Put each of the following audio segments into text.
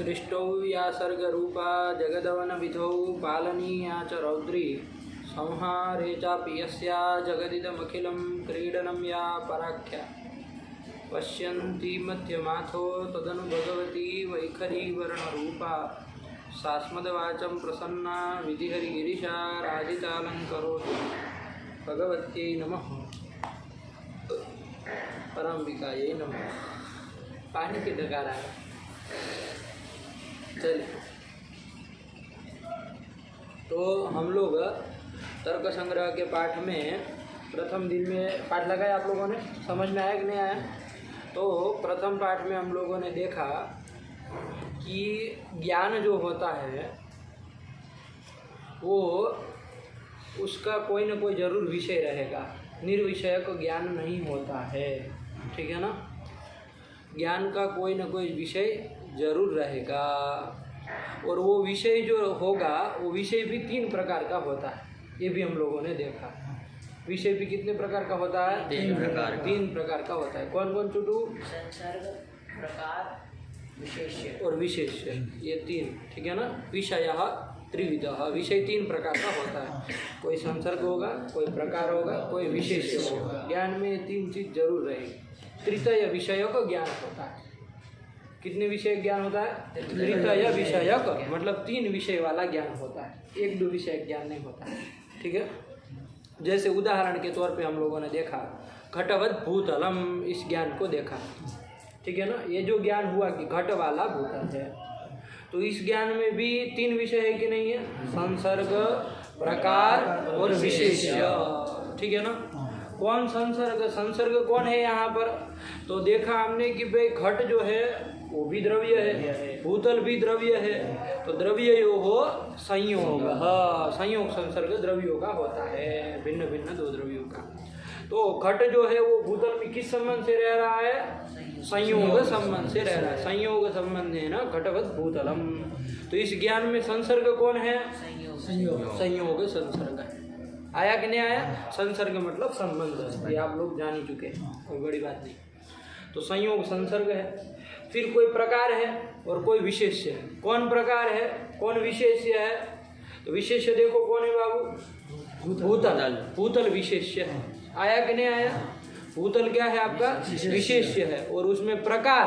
सृष्टौ या सर्गरूपा जगदवनविधौ पालनीया च रौद्री संहारे चापि यस्या जगदिदमखिलं क्रीडनं या पराख्या पश्यन्ति मध्यमाथो तदनु भगवती वैखरी वर्णरूपा सास्मदवाचं प्रसन्ना विधिहरिगिरिशा राजितालङ्करोतु भगवत्यै नमः परम्बिकायै नमः। पानी की डकार आ रहा। चलिए, तो हम लोग तर्क संग्रह के पाठ में प्रथम दिन में पाठ लगाया। आप लोगों ने समझ में आया कि नहीं आया? तो प्रथम पाठ में हम लोगों ने देखा कि ज्ञान जो होता है वो उसका कोई ना कोई जरूर विषय रहेगा, निर्विषयक ज्ञान नहीं होता है, ठीक है ना। ज्ञान का कोई ना कोई विषय जरूर रहेगा, और वो विषय जो होगा वो विषय भी 3 प्रकार का होता है, ये भी हम लोगों ने देखा। विषय भी कितने प्रकार का होता है? 3 प्रकार का होता है। कौन कौन चुटू? संसर्ग, प्रकार, विशेष्य और विशेष्य, ये 3, ठीक है ना। विषयः त्रिविधः, विषय 3 प्रकार का होता है। कोई संसर्ग होगा, कोई प्रकार होगा, कोई विशेष्य होगा। ज्ञान में 3 चीज जरूर रहेगी। तृतीय विषयक ज्ञान होता है। कितने विषय ज्ञान होता है? तृतीय विषयक, मतलब 3 विषय वाला ज्ञान होता है, 1-2 विषय ज्ञान नहीं होता है, ठीक है। जैसे उदाहरण के तौर पे हम लोगों ने देखा घटवत भूतलम, इस ज्ञान को देखा, ठीक है ना। ये जो ज्ञान हुआ कि घट वाला भूतल है, तो इस ज्ञान में भी 3 विषय है कि नहीं है? संसर्ग, प्रकार और विशेष्य, ठीक है ना। कौन संसर्ग? संसर्ग कौन है यहाँ पर? तो देखा हमने कि भाई घट जो है वो भी द्रव्य है, भूतल भी द्रव्य है, तो द्रव्य यो हो संयोग, संयोग संसर्ग द्रव्यों का होता है, भिन्न भिन्न 2 द्रव्यों का। तो घट जो है वो भूतल में किस संबंध से रह रहा है? संयोग संबंध से रह रहा है। संयोग संबंध है ना घटवत भूतलम। तो इस ज्ञान में संसर्ग कौन है? संयोग संसर्ग है। आया कि नहीं आया? संसर्ग मतलब संबंध, ये आप लोग जान ही चुके हैं, कोई बड़ी बात नहीं। तो संयोग संसर्ग है। फिर कोई प्रकार है और कोई विशेष्य है। कौन प्रकार है, कौन विशेष्य है? तो विशेष्य देखो कौन है बाबू? भूतल, भूतल विशेष्य है। आया कि नहीं आया? भूतल क्या है आपका? विशेष्य है। और उसमें प्रकार,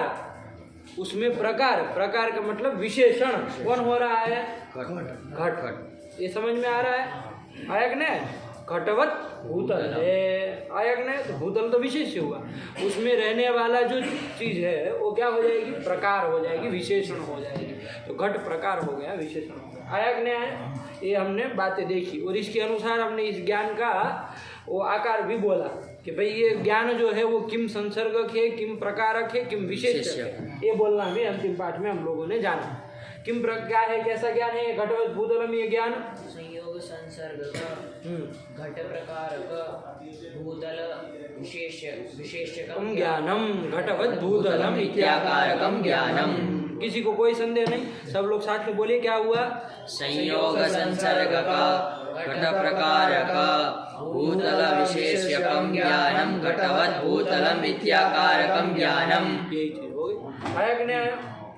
उसमें प्रकार का मतलब विशेषण कौन हो रहा है? घट। ये समझ में आ रहा है? आया कि नहीं? घटवत भूतल है, आया कि नहीं? तो भूतल तो विशेष्य हुआ, उसमें रहने वाला जो चीज है वो क्या हो जाएगी? प्रकार हो जाएगी, विशेषण हो जाएगी। तो घट प्रकार हो गया, विशेषण हो गया। आया कि नहीं आया? ये हमने बातें देखी, और इसके अनुसार हमने इस ज्ञान का वो आकार भी बोला कि भाई ये ज्ञान जो है वो किम संसर्गक है, किम प्रकारक है, किम विशेष्य है। ये बोलना भी अंतिम पाठ में हम लोगों ने जाना। किम प्रकार है, कैसा ज्ञान है घटवत भूतलम? ये ज्ञान संयोग संसर्ग घट प्रकार भूतल विशेष्यकम ज्ञानम घटवत भूतलम इत्याकारकम ज्ञानम। किसी को कोई संदेह नहीं? सब लोग साथ में बोलिए, क्या हुआ? संयोग संसर्ग घट प्रकार भूतल विशेष्यकम ज्ञानम घटवत भूतलम इत्याकारकम ज्ञानम। यही चीज हो गई। आया कि नहीं आया?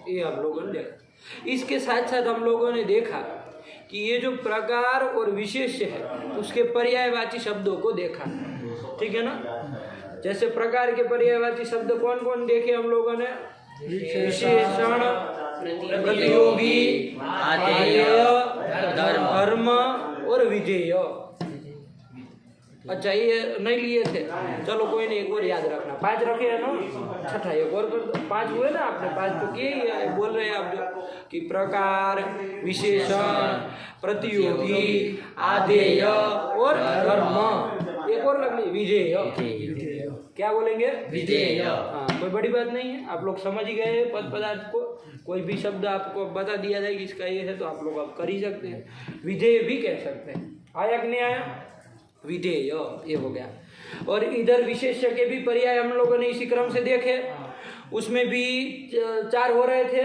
ये हम लोगों ने देखा। इसके साथ साथ हम लोगों ने देखा कि ये जो प्रकार और विशेष्य है उसके पर्यायवाची शब्दों को देखा, ठीक है ना। जैसे प्रकार के पर्यायवाची शब्द कौन कौन देखे हम लोगों ने? विशेषण, प्रतियोगी, आदेय, धर्म और विधेय। अच्छा, ये नहीं लिए थे, चलो कोई नहीं, एक और याद रखना। 5 रखे है ना, छठा एक और कर दो। 5 हुए ना आपने? 5 तो किए, बोल रहे हैं आप जो कि प्रकार, विशेषण, प्रतियोगी, आदेय और धर्म। एक और लग ली, विधेय। क्या बोलेंगे? विधेय। हाँ, कोई बड़ी बात नहीं है, आप लोग समझ ही गए पद पदार्थ को। कोई भी शब्द आपको बता दिया जाए कि इसका ये है तो आप लोग अब कर ही सकते हैं। विधेय भी कह सकते हैं। आया कि नहीं आया? विधेय, ये हो गया। और इधर विशेष्य के भी पर्याय हम लोगों ने इसी क्रम से देखे, उसमें भी 4 हो रहे थे,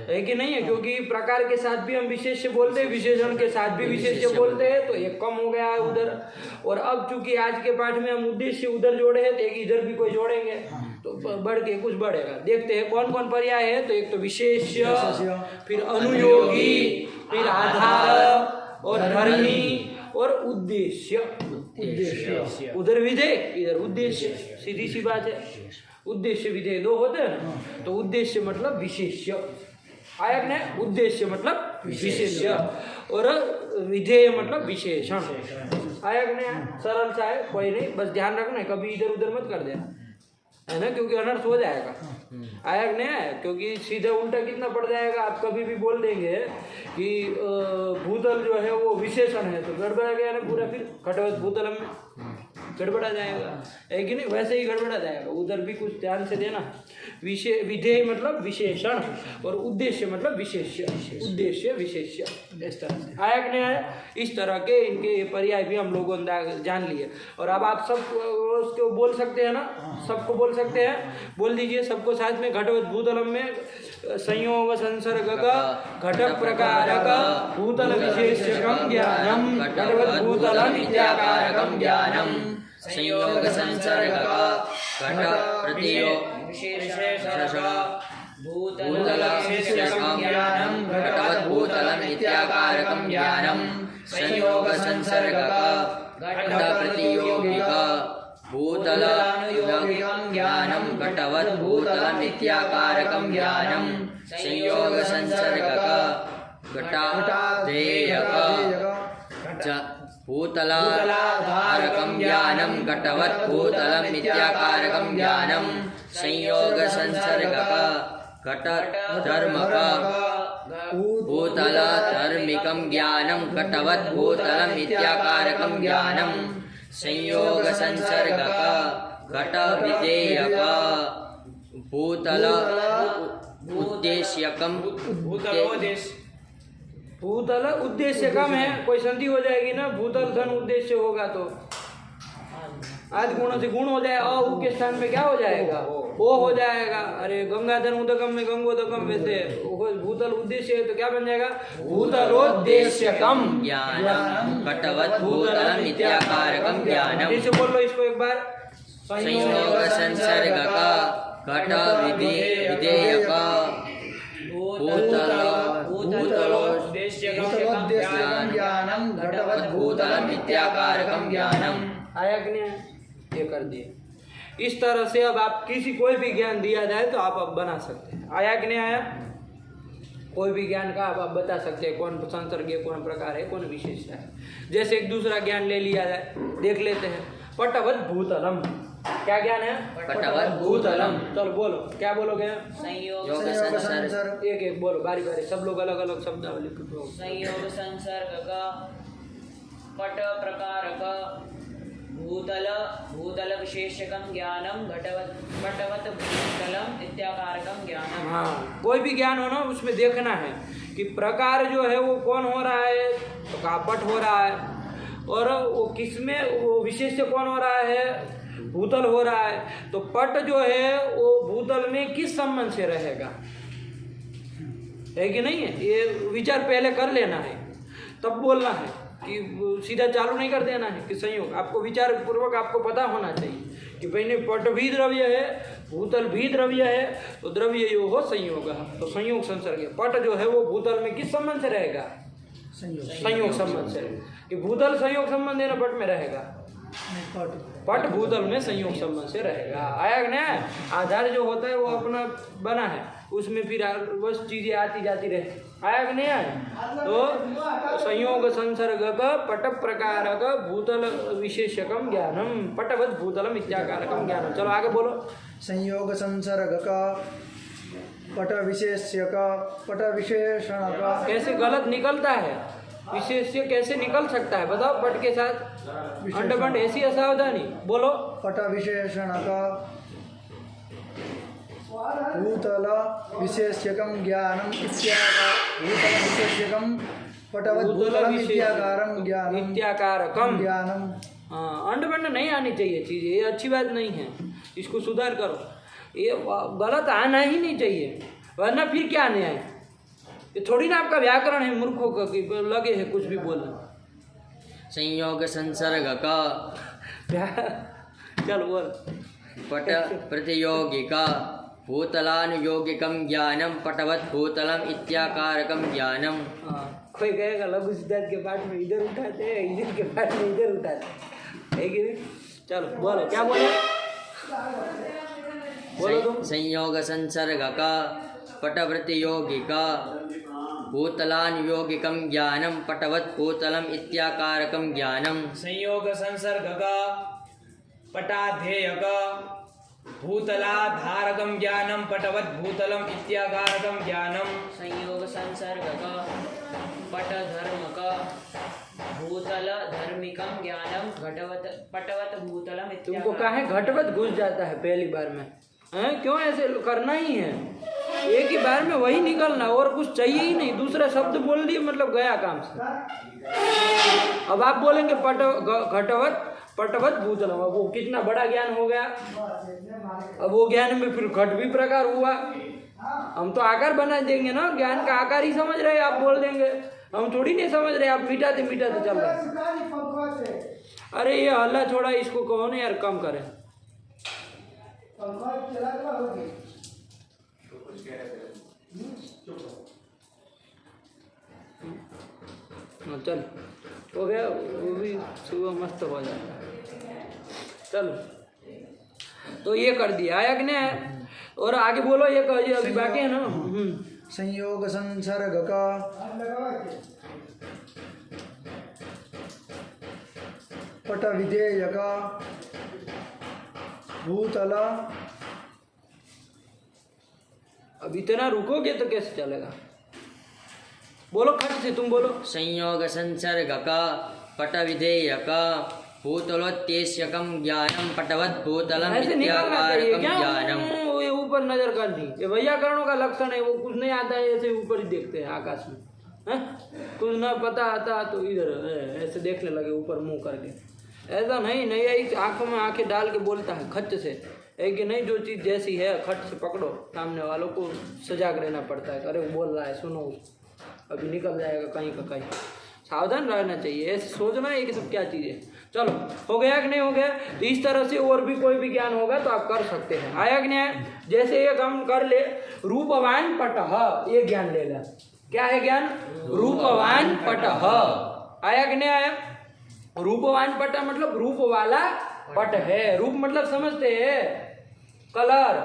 है कि नहीं है? क्योंकि प्रकार के साथ भी हम विशेष्य बोलते हैं, विशेषण के साथ भी विशेष्य बोलते हैं, तो एक कम हो गया है उधर। और अब चूंकि आज के पाठ में हम उद्देश्य उधर जोड़े हैं, तो एक इधर भी कोई जोड़ेंगे, तो बढ़ के कुछ बढ़ेगा। देखते हैं कौन कौन पर्याय है। तो एक तो विशेष्य, फिर अनुयोगी, फिर आधार और धर्मी और उद्देश्य। उधर विधेय, इधर उद्देश्य, सीधी सी बात है। उद्देश्य विधेय दो होते हैं। तो उद्देश्य मतलब विशेष्य, आया कि नहीं? उद्देश्य मतलब विशेष्य और विधेय मतलब विशेषण, आया कि नहीं? सरल सा है, कोई नहीं, बस ध्यान रखना है कभी इधर उधर मत कर देना, है ना, क्योंकि अनर्थ हो जाएगा। आया कि नहीं है? क्योंकि सीधा उल्टा कितना पड़ जाएगा। आप कभी भी बोल देंगे कि भूतल जो है वो विशेषण है तो गड़बड़ा गया ना पूरा, फिर घटवत भूतलम में गड़बड़ा जाएगा, है कि नहीं? वैसे ही गड़बड़ा जाएगा। उधर भी कुछ ध्यान से देना। विधेय मतलब विशेषण और उद्देश्य मतलब विशेष्य, उद्देश्य विशेष्य, इस तरह से। आया कि नहीं आया? इस तरह के इनके पर्याय भी हम लोगों ने जान लिए। और अब आप सब उसको बोल सकते हैं ना, सबको बोल सकते हैं, बोल दीजिए सबको साथ में। घटवत भूतलम में संयोग संसर्ग का घट प्रकार का भूतल विशेष्यकम ज्ञानम घटवत भूतलम इत्याकारकम ज्ञानम संयोग संसर्ग का घट प्रतियोग भूतल विशेष्यकम ज्ञानम घटवत भूतलम इत्याकारकम ज्ञानम संयोग संसर्ग का घट प्रतियोगिका भूतल अनुयोगिकम ज्ञानम घटवत भूतलम इत्याकारकम ज्ञानम संयोग संसर्ग का घटाधेयक भूतलाधारकम ज्ञानम घटवत भूतलम इत्याकारकम ज्ञानम संयोग संसर्ग का घटधर्मक भूतल धर्मिकम ज्ञानम घटवत भूतलम इत्याकारकम ज्ञानम संयोग संसर्ग का घट विधेयक भूतल उद्देश्यकम भूतल उद्देश्य कम है, कोई संधि हो जाएगी ना, भूतल धन उद्देश्य होगा तो आदि गुणों से गुण हो जाए, अ उ के स्थान में क्या हो जाएगा? ओ हो जाएगा। अरे गंगाधर उदकम में गंगोदकम, वैसे भूतल उद्देश्य है तो क्या बन जाएगा? भूतलोद्देश्यकम ज्ञानम घटवत भूतलम इत्याकारकम ज्ञानम। जैसे बोल लो इसको एक बार। संयोग संसर्ग का घट विधेयक ज्ञानम घटवत भूतलम इत्याकारकम ज्ञानम। आया कि नहीं? ये कर दिए। इस तरह से अब आप किसी कोई भी ज्ञान दिया जाए तो आप अब बना सकते हैं। आया कि नहीं आया? कोई भी ज्ञान का आप बता सकते हैं कौन संसर्ग है, कौन प्रकार है, कौन विशेषता है। जैसे एक दूसरा ज्ञान ले लिया जाए, देख लेते हैं। पटवत भूतलम, क्या ज्ञान है? पटवत भूतलम। चलो बोलो, क्या बोलोगे? संयोग संसर्ग। एक एक बोलो, बारी बारी, सब लोग अलग अलग शब्दावली। संयोग संसर्ग का पट प्रकार का भूतल विशेषकम ज्ञानम घटवत भूतलम इत्याकारकम ज्ञानम। हाँ, कोई भी ज्ञान हो ना, उसमें देखना है कि प्रकार जो है वो कौन हो रहा है, तो का पट हो रहा है, और वो किसमें वो विशेष्य कौन हो रहा है, भूतल हो रहा है। तो पट जो है वो भूतल में किस संबंध से रहेगा, है कि नहीं है? ये विचार पहले कर लेना है, तब बोलना है कि सीधा चालू नहीं कर देना है कि संयोग। आपको विचार पूर्वक आपको पता होना चाहिए कि पहले पट भी द्रव्य है, भूतल भी द्रव्य है, तो द्रव्य यो हो संयोग। तो संयोग संसर्ग, पट जो है वो भूतल में किस संबंध से रहेगा? संयोग संबंध से। कि भूतल संयोग संबंध है ना, पट में रहेगा, पट भूतल में संयोग संबंध से रहेगा। आया कि नहीं? आधार जो होता है वो अपना बना है, उसमें फिर बस चीजें आती जाती रहती। आया कि नहीं आया? तो संयोग संसर्ग का पट प्रकार का भूतल विशेषकम ज्ञानम पटवत भूतलम इत्याकारकम ज्ञानम। चलो आगे बोलो। संयोग संसर्ग का पट विशेष्य का पट विशेषण का। कैसे गलत निकलता है? विशेष्य कैसे निकल सकता है बताओ? पट के साथ अंडबंड ऐसी असावधानी। बोलो। पट विशेषण का भूतल विशेष्यकम ज्ञानम भूतल विशेष्यकम पटवत भूतलम इत्याकारकम ज्ञानम इत्याकारकम ज्ञानम। हाँ, अंडबंड नहीं आनी चाहिए चीज़ें, ये अच्छी बात नहीं है, इसको सुधार करो। ये गलत आना ही नहीं चाहिए, वरना फिर क्या अन्याय है? ये थोड़ी ना आपका व्याकरण है मूर्खों का कि लगे है कुछ भी बोलना। संयोग संसर्ग का चल बोल। पट प्रतियोगिका भूतलानुयोगिकं ज्ञानं पटवत् भूतलम इत्याकारकं ज्ञानम। हाँ, कोई कहेगा लघु सिद्धांत के पाठ में इधर उठाते हैं, इधर के पाठ में इधर उठाते हैं, है कि नहीं? चलो बोलो, क्या बोले? बोलो तुम। संयोग संसर्ग का पट प्रतियोगिका भूतलानुयोगिकं ज्ञानं पटवत् भूतलम इत्याकारकं ज्ञानम। संयोग संसर्ग का पटाध्येयक भूतलाधारकं ज्ञानं पटवत् भूतलम इत्याकारकं ज्ञानम। संयोग संसर्ग का पट धर्म का भूतल धर्मिकं ज्ञानम पटवत् भूतलम। तुमको काहे घटवत घुस जाता है पहली बार में? हैं, क्यों ऐसे करना ही है? एक ही बार में वही निकलना, और कुछ चाहिए ही नहीं। दूसरा शब्द बोल दिए मतलब गया काम से। अब आप बोलेंगे घटवत पटवत भूतलम, अब वो कितना बड़ा ज्ञान हो गया। अब वो ज्ञान में फिर घट भी प्रकार हुआ। हम तो आकार बना देंगे ना, ज्ञान का आकार ही समझ रहे, आप बोल देंगे। हम थोड़ी नहीं समझ रहे, आप मिटाते मिटाते चल रहे। अरे ये हल्ला छोड़ा, इसको कहो ना यार कम करें। चल हो गया, वो भी सुबह मस्त हो जाता है। चलो तो ये कर दिया आया कि नहीं? और आगे बोलो, ये कहिए अभी बाकी है ना। संयोग संसर्ग का पट विधेय का भूतल। अब इतना रुकोगे तो कैसे चलेगा? बोलो खट से, तुम बोलो। संयोग संसर्ग का पट विधेय का भूतलोत्तेष्यकं ज्ञानम पटवत् भूतलम ऐसे निकालना चाहिए इत्याकारकं क्या? ज्ञानम। वो ये ऊपर नजर करनी, ये वैयाकरणों का लक्षण है। वो कुछ नहीं आता है, ऐसे ऊपर ही देखते हैं आकाश में, हैं? कुछ ना पता आता तो इधर ऐसे देखने लगे ऊपर मुंह करके। ऐसा नहीं, नहीं आंखों में आंखें डाल के बोलता है खट से, है कि नहीं? जो चीज़ जैसी है खट से पकड़ो। सामने वालों को सजाग रहना पड़ता है, अरे वो बोल रहा है सुनो, अभी निकल जाएगा कहीं का कहीं। सावधान रहना चाहिए, ऐसे सोचना है कि सब क्या चीज़ है। चलो हो गया कि नहीं हो गया? तो इस तरह से और भी कोई भी ज्ञान होगा तो आप कर सकते हैं। आया कि नहीं आया? जैसे एक हम कर ले, रूपवान पटह, ये ज्ञान ले ला। क्या है ज्ञान? रूपवान पटह। आया कि नहीं आया? रूपवान पट मतलब रूप वाला पट है। रूप मतलब समझते हैं कलर,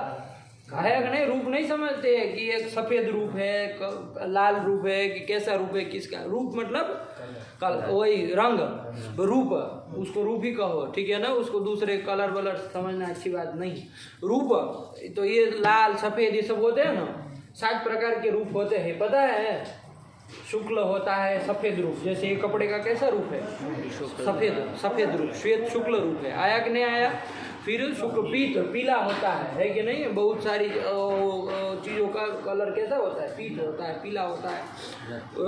है कि नहीं? रूप नहीं समझते हैं कि एक सफेद रूप है, लाल रूप है, कि कैसा रूप है, किसका रूप मतलब वही रंग, रूप, उसको रूप ही कहो, ठीक है ना? उसको दूसरे कलर वलर समझना अच्छी बात नहीं। रूप तो ये लाल सफेद ये सब होते हैं ना, 7 प्रकार के रूप होते हैं, पता है? शुक्ल होता है, सफेद रूप, जैसे ये कपड़े का कैसा रूप है? सफेद रूप, श्वेत शुक्ल रूप है। आया कि नहीं आया? फिर शुक्ल पीत पीला होता है कि नहीं? बहुत सारी चीज़ों का कलर कैसा होता है? पीत होता है, पीला होता है।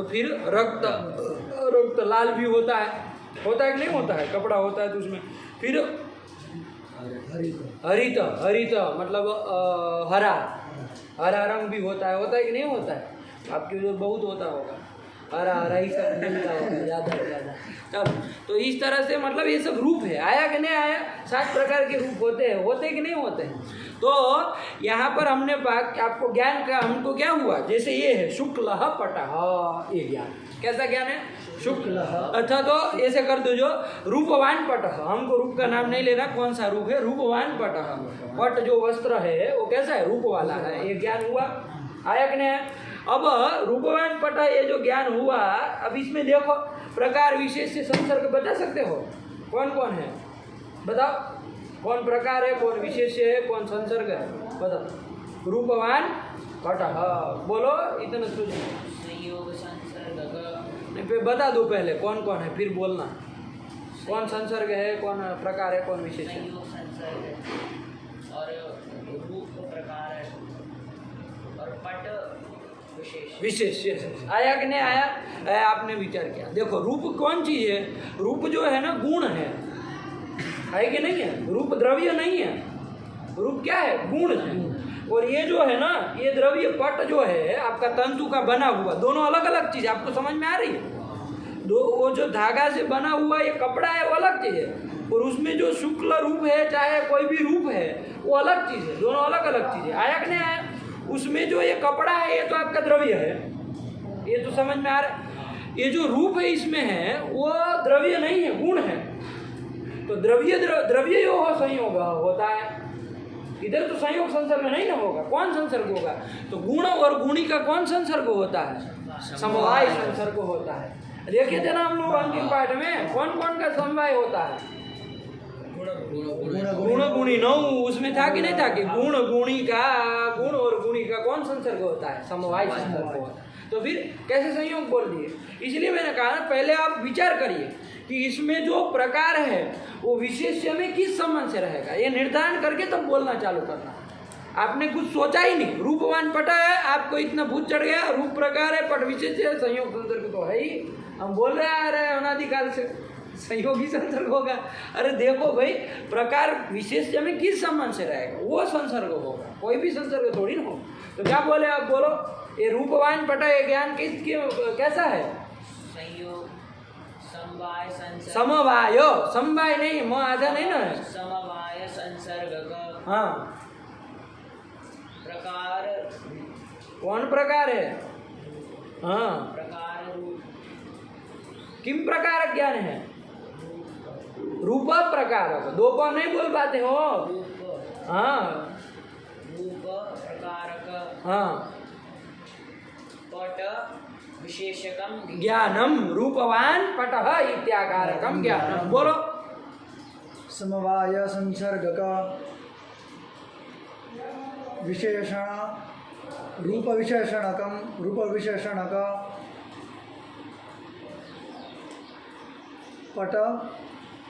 फिर रक्त लाल भी होता है कि नहीं होता है? कपड़ा होता है तो उसमें। फिर हरित मतलब हरा रंग भी होता है कि नहीं होता है? आपके उधर बहुत होता होगा, हरा ही सब मिलता होगा ज़्यादा से ज़्यादा। तब तो इस तरह से मतलब ये सब रूप है। आया कि नहीं आया? 7 प्रकार के रूप होते कि नहीं होते हैं? तो यहाँ पर हमने आपको ज्ञान का हमको क्या हुआ? जैसे ये है शुक्ल पटह, ये ज्ञान कैसा ज्ञान है? शुक्ल। अच्छा तो ऐसे कर दो, जो रूपवान पटह, हमको रूप का नाम नहीं लेना, कौन सा रूप है? रूपवान पटह। पट जो वस्त्र है वो कैसा है? रूप वाला है, ये ज्ञान हुआ। आया कि नहीं? अब रूपवान पट ये जो ज्ञान हुआ, अब इसमें देखो प्रकार विशेष से संसर्ग बता सकते हो? कौन कौन है बताओ? कौन प्रकार है, कौन विशेष है, कौन संसर्ग है? बताओ। रूपवान पट, बोलो इतना सोचो। संयोग संसर्ग नहीं पे बता दो पहले कौन कौन है, फिर बोलना कौन संसर्ग है, कौन प्रकार है, कौन विशेष है। संयोग संसर्ग और रूप प्रकार है और पट विशेष। आया कि नहीं आया? आपने विचार किया। देखो रूप कौन चीज है? रूप जो है ना गुण है कि नहीं है? रूप द्रव्य नहीं है, रूप क्या है? गुण है। और ये जो है ना, ये द्रव्य पट जो है आपका तंतु का बना हुआ, दोनों अलग अलग चीज। आपको समझ में आ रही है? वो जो धागा से बना हुआ ये कपड़ा है वो अलग चीज़ है, और उसमें जो शुक्ल रूप है चाहे कोई भी रूप है वो अलग चीज़ है, दोनों अलग अलग चीज़ है। आया कि नहीं आया? उसमें जो ये कपड़ा है ये तो आपका द्रव्य है, ये तो समझ में आ रहा है। ये जो रूप है इसमें है वो द्रव्य नहीं है, गुण है। तो द्रव्य यो हो संयोग होता है, इधर तो संयोग संसर्ग नहीं ना होगा। कौन संसर्ग होगा? तो गुण और गुणी का कौन संसर्ग होता है? समवाय संसर्ग होता है। देखे थे ना हम लोग अंतिम पाठ में कौन कौन का समवाय होता है? गुण गुणी नौ, उसमें था कि नहीं था कि गुण गुणी का, गुण और गुणी का कौन संसर्ग होता है? समवाय संसर्ग होता है। तो फिर कैसे संयोग बोल दिए? इसलिए मैंने कहा पहले आप विचार करिए कि इसमें जो प्रकार है वो विशेष्य में किस संबंध से रहेगा, ये निर्धारण करके तब बोलना चालू करना। आपने कुछ सोचा ही नहीं, रूपवान पट है, आपको इतना भूत चढ़ गया, रूप प्रकार है, पट विशेष है, संयोग संसर्ग तो है ही। हम बोल रहे आ रहे हैं अनादिकाल से संयोगी संसर्ग होगा। अरे देखो भाई, प्रकार विशेष्य में किस संबंध से रहेगा वो संसर्ग होगा, कोई भी संसर्ग थोड़ी ना हो। तो क्या बोले आप? बोलो ये रूपवान पट है ज्ञान कैसा है? संयोग समवाय संसर्ग, समवाय, समवाय नहीं, म आधा नहीं ना है, समवाय संसर्ग का हाँ प्रकार, कौन प्रकार है? हाँ प्रकार रूप, किम प्रकार ज्ञान है? रूप प्रकार, दो पर नहीं बोल पाते हो। रूप, हाँ रूप प्रकारक हाँ, पट विशेषकम ज्ञानम रूपवान पटः इत्याकारकम ज्ञानम। बोलो समवाय संसर्ग का विशेषण, रूप विशेषणकम, रूप विशेषण का पट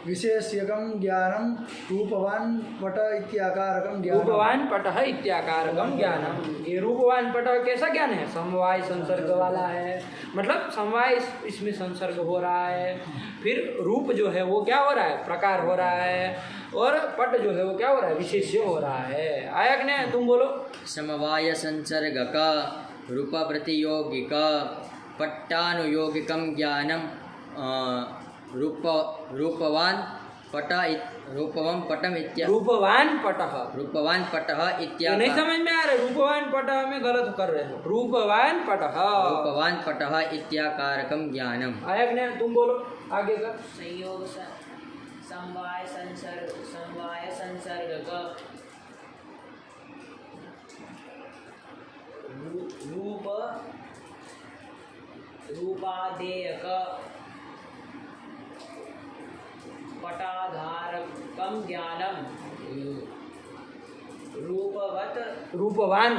विशेष्यकम ज्ञानम रूपवान पट इत्याकारकम ज्ञानम। रूपवान पटः इत्याकारकम ज्ञानम। ये रूपवान पटः कैसा ज्ञान है? समवाय संसर्ग वाला है, मतलब समवाय इसमें संसर्ग हो रहा है। फिर रूप जो है वो क्या हो रहा है? प्रकार हो रहा है। और पट जो है वो क्या हो रहा है? विशेष्य हो रहा है। आया कि नहीं? तुम बोलो। समवाय संसर्ग का रूप प्रतियोगिक पट्टानुयोगिकम ज्ञानम रूपवान पटम इत्या रूपवान पटः, रूपवान पटः इत्या नहीं समझ में आ रहा? रूपवान पटः में गलत कर रहे हो। रूपवान पटः, रूपवान पटः इत्याकारकम ज्ञानम। आया कि नहीं? तुम बोलो आगे का। संयोग समवाय संसर्ग का रूपादेयक पटाधारकम ज्ञानम रूपवान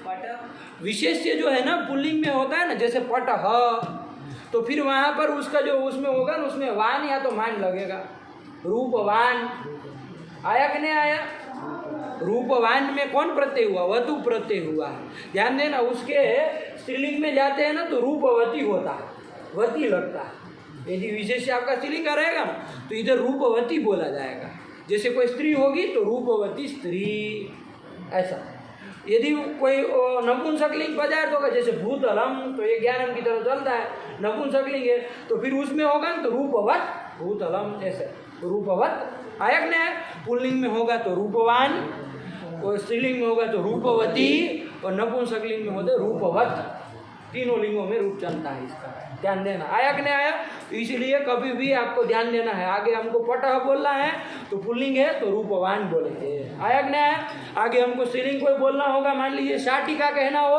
पट विशेष्य जो है ना पुल्लिंग में होता है ना, जैसे पटः, तो फिर वहाँ पर उसका जो उसमें होगा ना, उसमें वान या तो मान लगेगा। रूपवान आया कि नहीं आया? रूपवान में कौन प्रत्यय हुआ? वतु प्रत्यय हुआ है। ध्यान देना, उसके स्त्रीलिंग में जाते हैं ना तो रूपवती होता है, वती लगता है। यदि विशेष आपका स्त्रीलिंग का रहेगा ना तो इधर रूपवती बोला जाएगा। जैसे कोई स्त्री होगी तो रूपवती स्त्री, ऐसा। यदि कोई नपुंसकलिंग पदार्थ होगा जैसे भूतलम, तो ये ज्ञानम की तरह चलता है, नपुंसकलिंग है तो फिर उसमें होगा ना तो रूपवत भूतलम, ऐसे रूपवत। आयक ने पुल्लिंग में होगा तो रूपवान, और स्त्रीलिंग में होगा तो रूपवती, और नपुंसकलिंग में होता है रूपवत। तीनों लिंगों में रूप चलता है इसका, ध्यान देना। आया कि नहीं आया? तो इसीलिए कभी भी आपको ध्यान देना है, आगे हमको पटः बोलना है तो पुल्लिंग है तो रूपवान बोलेंगे। आया कि नहीं आया? आगे हमको स्त्रीलिंग कोई बोलना होगा, मान लीजिए शाटिका कहना हो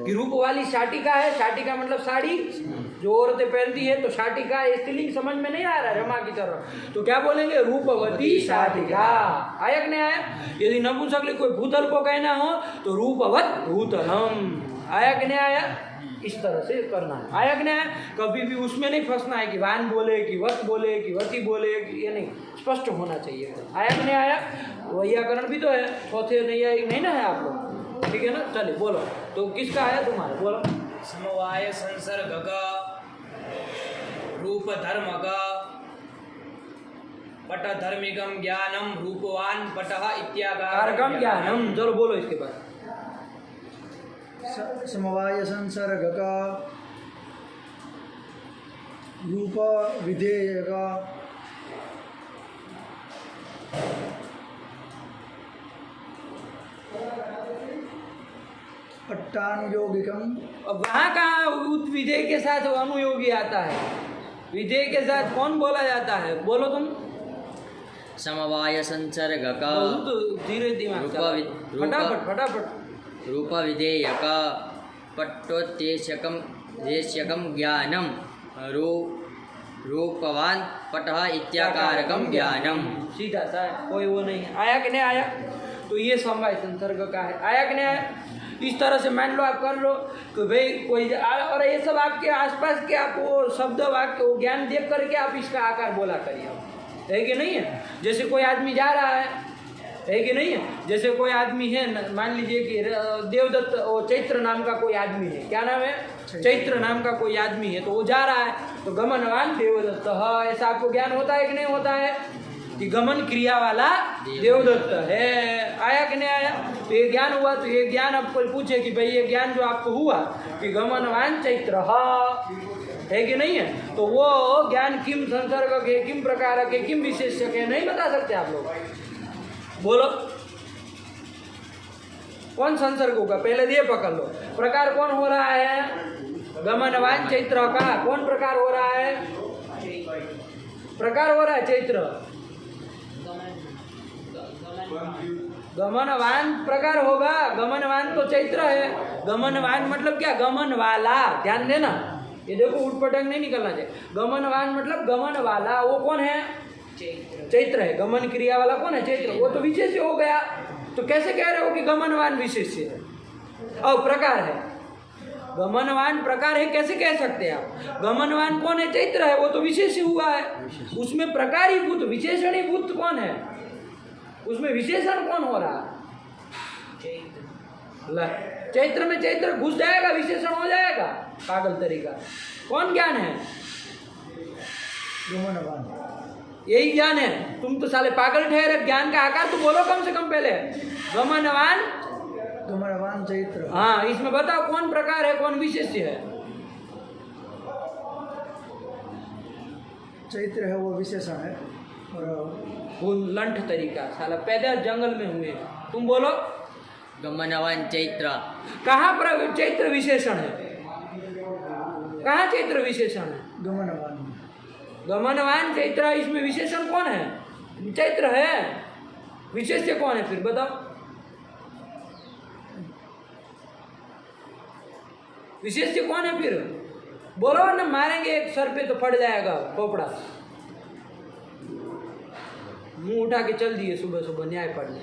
कि रूप वाली शाटिका है। शाटिका मतलब साड़ी जो औरतें पहनती है, तो शाटिका स्त्रीलिंग समझ में नहीं आ रहा है रमा की तरह, तो क्या बोलेंगे? रूपवती शाटिका। आया कि नहीं आया? यदि नपुंसकलिंग कोई भूतल को कहना हो तो रूपवत भूतलम। आया कि नहीं आया? इस तरह से करना है। आया कि नहीं आया? कभी भी उसमें नहीं फंसना है कि वान बोले कि वत बोले कि वती बोले, ये नहीं, स्पष्ट होना चाहिए। आया कि नहीं आया? वैयाकरण भी तो है, चौथे नहीं ना है आप लोग, ठीक है ना? चलिए बोलो, तो किसका आया तुम्हारा? बोलो। समवाय संसर्ग का रूप धर्म का पट धर्मिकम ज्ञानम रूपवान पटः इत्याकारकम ज्ञानम। चलो बोलो इसके बाद। समवाय संसर्ग का रूप विधेयक पट्टानुयोगिकम अब वहाँ कहाँ उत विधेय के साथ अनुयोगी आता है? विधेय के साथ कौन बोला जाता है? बोलो तुम। समवाय संसर्गक बहुत धीरे दिमाग चला। फटाफट फटाफट। रूप विधेयक पट्टोत्तेशकम देश्यकम ज्ञानम रूपवान पटः इत्याकारकम ज्ञानम। सीधा सा कोई वो नहीं आया कि नहीं आया? तो ये समवाय संसर्ग का है। आया कि नहीं आया? इस तरह से मान लो आप कर लो कि भाई कोई और ये सब आपके आसपास के आप वो शब्द वाक्य वो ज्ञान देख करके आप इसका आकार बोला करिए, है कि नहीं है? जैसे कोई आदमी जा रहा है कि नहीं है? जैसे कोई आदमी है, मान लीजिए कि देवदत्त वो चैत्र नाम का कोई आदमी है। क्या नाम है? चैत्र नाम का कोई आदमी है। तो वो जा रहा है तो गमनवान देवदत्त, ऐसा आपको ज्ञान होता है कि नहीं होता है कि गमन क्रिया वाला देवदत्त है? आया कि नहीं आया? तो ये ज्ञान हुआ। तो ये ज्ञान आपको पूछे कि भाई ये ज्ञान जो आपको हुआ कि गमनवान चैत्र है कि नहीं है, तो वो ज्ञान किम संसर्ग के, किम प्रकार के, किम विशेष्य के, नहीं बता सकते आप लोग? बोलो कौन संसर्ग होगा? पहले ये पकड़ लो। प्रकार कौन हो रहा है? गमनवान चैत्र का कौन प्रकार हो रहा है? प्रकार हो रहा है चैत्र। गमनवान प्रकार होगा। गमनवान तो चैत्र है। गमनवान मतलब क्या? गमन वाला। ध्यान देना, ये देखो उठपटंग नहीं निकलना चाहिए। गमनवान मतलब गमन वाला। वो कौन है? चैत्र है। गमन क्रिया वाला कौन है? चैत्र। वो तो विशेष्य हो गया। तो कैसे कह रहे हो कि गमनवान विशेष्य है और प्रकार है? गमनवान प्रकार है कैसे कह सकते हैं आप? गमनवान कौन है? चैत्र है। वो तो विशेष्य हुआ है। उसमें प्रकारीभूत विशेषणीभूत कौन है? उसमें विशेषण कौन हो रहा? चैत्र में चैत्र घुस जाएगा, विशेषण हो जाएगा। पागल तरीका। कौन ज्ञान है? गमनवान। यही ज्ञान है। तुम तो साले पागल ठहरे। ज्ञान का आकार तो बोलो कम से कम पहले। गमनवान गमनवान चैत्र। हाँ, इसमें बताओ कौन प्रकार है, कौन विशेष्य है? चैत्र है वो विशेषण है। और लंठ तरीका साला पैदा जंगल में हुए। तुम बोलो गमनवान चैत्र। कहाँ पर चैत्र विशेषण है? कहाँ चैत्र विशेषण है? गमनवान। गमनवान चैत्र, इसमें विशेषण कौन है? चैत्र है। विशेष्य कौन है फिर बताओ? विशेष्य कौन है फिर? बोलो ना, मारेंगे एक सर पे तो फट जाएगा खोपड़ा। मुंह उठा के चल दिए सुबह सुबह न्याय पढ़ने।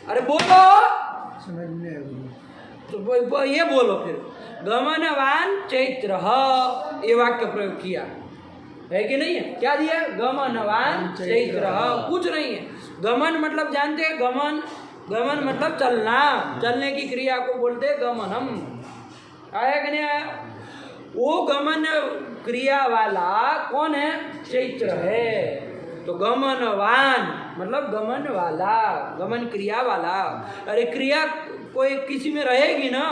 अरे बोलो, समझ नहीं आएगी। तो ये बोलो फिर, गमनवान चैत्र ये वाक्य प्रयोग किया है कि नहीं है? क्या दिया? गमनवान चैत्र। कुछ नहीं है। गमन मतलब जानते हैं? गमन, गमन मतलब चलना। चलने की क्रिया को बोलते हैं गमनम। आया कि नहीं आया? वो गमन क्रिया वाला कौन है? चैत्र है। तो गमनवान मतलब गमन वाला, गमन क्रिया वाला। अरे क्रिया कोई किसी में रहेगी ना,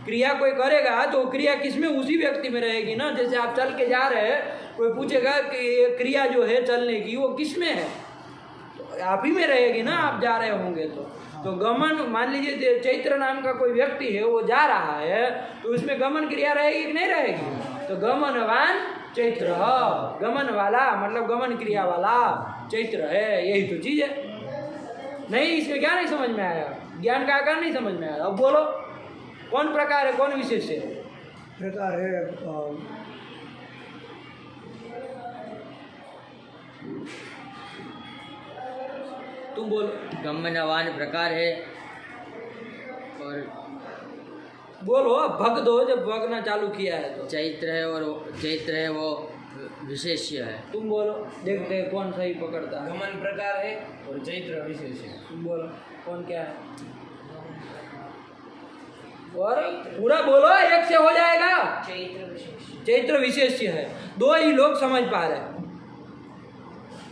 क्रिया कोई करेगा तो क्रिया किस में? उसी व्यक्ति में रहेगी ना। जैसे आप चल के जा रहे हैं, कोई पूछेगा कि ये क्रिया जो है चलने की वो किस में है, तो आप ही में रहेगी ना, आप जा रहे होंगे तो गमन, मान लीजिए चैत्र नाम का कोई व्यक्ति है, वो जा रहा है तो उसमें गमन क्रिया रहेगी कि नहीं रहेगी? तो गमनवान चैत्र, गमन वाला मतलब गमन क्रिया वाला चैत्र है। यही तो चीज़ है। नहीं, इसमें क्या नहीं समझ में आया? ज्ञान का आकार नहीं समझ में आया। अब बोलो कौन प्रकार है, कौन विशेष है? प्रकार है तुम बोलो। गमनवान प्रकार है और बोलो, अब भग दो जब भगना चालू किया है तो। चैत्र है और चैत्र है वो विशेष्य है। तुम बोलो, देखते हैं कौन सही पकड़ता है। गमन प्रकार है और चैत्र विशेष है। तुम बोलो कौन क्या है? और पूरा बोलो, एक से हो जाएगा। चैत्र विशेष्य है। दो ही लोग समझ पा रहे,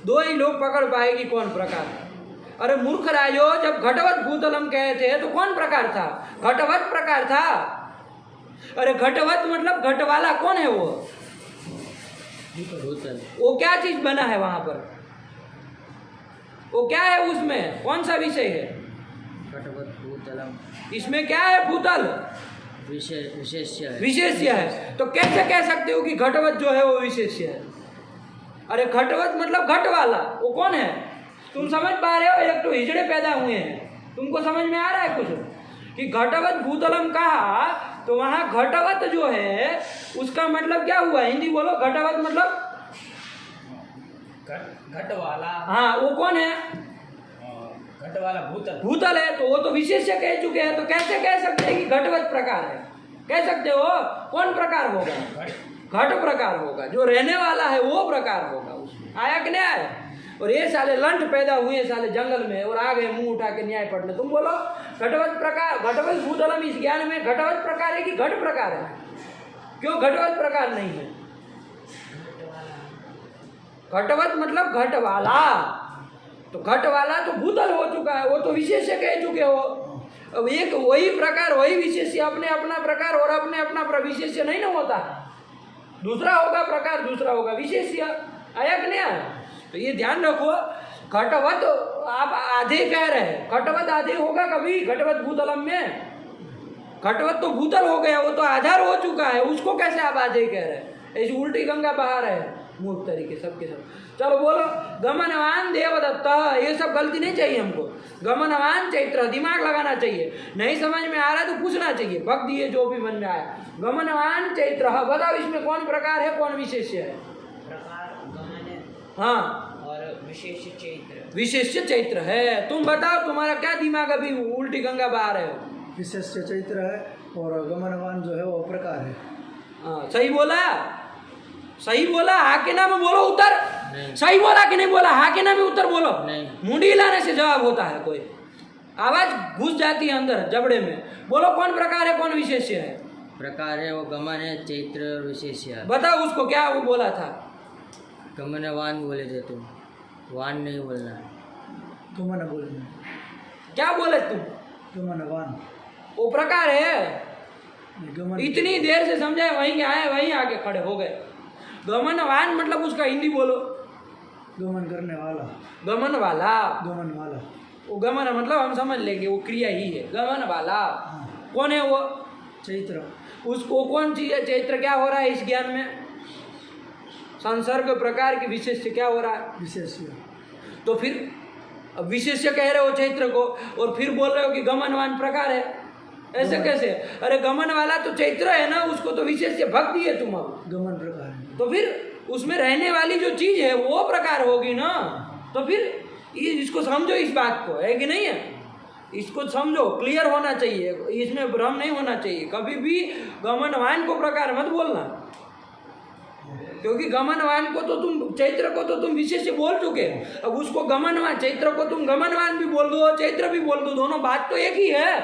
दो ही लोग पकड़ पाएगी कौन प्रकार है। अरे मूर्ख राजो, जब घटवत भूतलम कहे थे तो कौन प्रकार था? घटवत प्रकार था। अरे घटवत मतलब घट वाला कौन है? वो भूतल वो क्या चीज बना है वहां पर? वो क्या है उसमें? कौन सा विषय है? घटवत भूतलम इसमें क्या है? भूतल विशेष्य है। विशेष्य है। तो कैसे कह सकते हो कि घटवत जो है वो विशेष्य है? अरे घटवत मतलब घट वाला, वो कौन है? तुम समझ पा रहे हो? एक तो हिजड़े पैदा हुए हैं, तुमको समझ में आ रहा है कुछ कि घटवत भूतलम कहा तो वहां घटवत जो है उसका मतलब क्या हुआ? हिंदी बोलो। घटवत मतलब घट वाला। हाँ, वो कौन है? घट वाला भूतल। भूतल है, तो वो तो विशेष्य कह चुके हैं। तो कैसे कह सकते हैं कि घटवत प्रकार है? कह सकते हो? कौन प्रकार होगा? घट प्रकार होगा, जो रहने वाला है वो प्रकार होगा। उसमें आया कि नहीं आया? और ये साले लंठ पैदा हुए साले जंगल में और आ गए मुंह उठा के न्याय पढ़ने। तुम बोलो घटवत प्रकार, घटवत भूतलम इस ज्ञान में घटवत प्रकार है कि घट प्रकार है? क्यों घटवत प्रकार नहीं है? घटवत मतलब घट वाला, तो घट वाला तो भूतल हो चुका है, वो तो विशेष्य कह चुके हो। अब एक वही प्रकार वही विशेष्य अपने अपना प्रकार और अपने अपना विशेष्य नहीं ना होता। दूसरा होगा प्रकार, दूसरा होगा विशेष्य। आया कि नहीं आया? तो ये ध्यान रखो। घटवत आप आधे कह रहे हैं, घटवत आधे होगा कभी घटवत भूतलम में? घटवत तो भूतल हो गया, वो तो आधार हो चुका है, उसको कैसे आप आधे कह रहे हैं? ऐसी उल्टी गंगा बहा रहे हैं मूर्ख तरीके सबके सब। चलो बोलो गमनवान देवदत्त, ये सब गलती नहीं चाहिए हमको। गमनवान चैत्र, दिमाग लगाना चाहिए। नहीं समझ में आ रहा तो पूछना चाहिए, भग दिए जो भी मन में आया। गमनवान चैत्र, बताओ इसमें कौन प्रकार है कौन विशेष्य है? प्रकार गमन है हाँ, और विशेष चैत्र। विशेष्य चैत्र है। तुम बताओ तुम्हारा क्या दिमाग अभी उल्टी गंगा बहा रहे हो? विशेष्य चैत्र है और गमनवान जो है वो प्रकार है। हाँ, सही बोला? सही बोला? हाँ के नाम बोलो उत्तर। नहीं। सही बोला कि नहीं बोला? हाँ के नाम में उत्तर बोलो। नहीं। मुंडी हिलाने से जवाब होता है, कोई आवाज घुस जाती है अंदर जबड़े में। बोलो कौन प्रकार है कौन विशेष्य है? प्रकार है वो गमन है, चैत्र और विशेष्य है। बताओ उसको क्या वो बोला था? गमनवान बोले थे तुम, वान नहीं बोलना। गमन बोलना, क्या बोले तुम? गमनवान वो प्रकार है। गमन। इतनी देर से समझाए, वहीं आए वहीं आके खड़े हो गए। गमनवान मतलब उसका हिंदी बोलो। गमन करने वाला, गमन वाला। गमन वाला। वो गमन मतलब हम समझ लेंगे वो क्रिया ही है। गमन वाला हाँ। कौन है वो? चैत्र। उसको कौन चीज है? चैत्र क्या हो रहा है इस ज्ञान में? संसर्ग प्रकार की विशेष्य क्या हो रहा है? विशेष्य। तो फिर अब विशेष्य कह रहे हो चैत्र को और फिर बोल रहे हो कि गमनवान प्रकार है, ऐसे कैसे? अरे गमन वाला तो चैत्र है ना, उसको तो विशेष्य भक्त दिए तुम। अब गमन प्रकार है। तो फिर उसमें रहने वाली जो चीज है वो प्रकार होगी ना। तो फिर ये इसको समझो, इस बात को, है कि नहीं है? इसको समझो, क्लियर होना चाहिए, इसमें भ्रम नहीं होना चाहिए। कभी भी गमनवान को प्रकार मत बोलना, क्योंकि गमनवान को तो तुम, चैत्र को तो तुम विशेष बोल चुके। अब उसको गमनवान, चैत्र को तुम गमनवान भी बोल दो चैत्र भी बोल दो, दोनों बात तो एक ही है।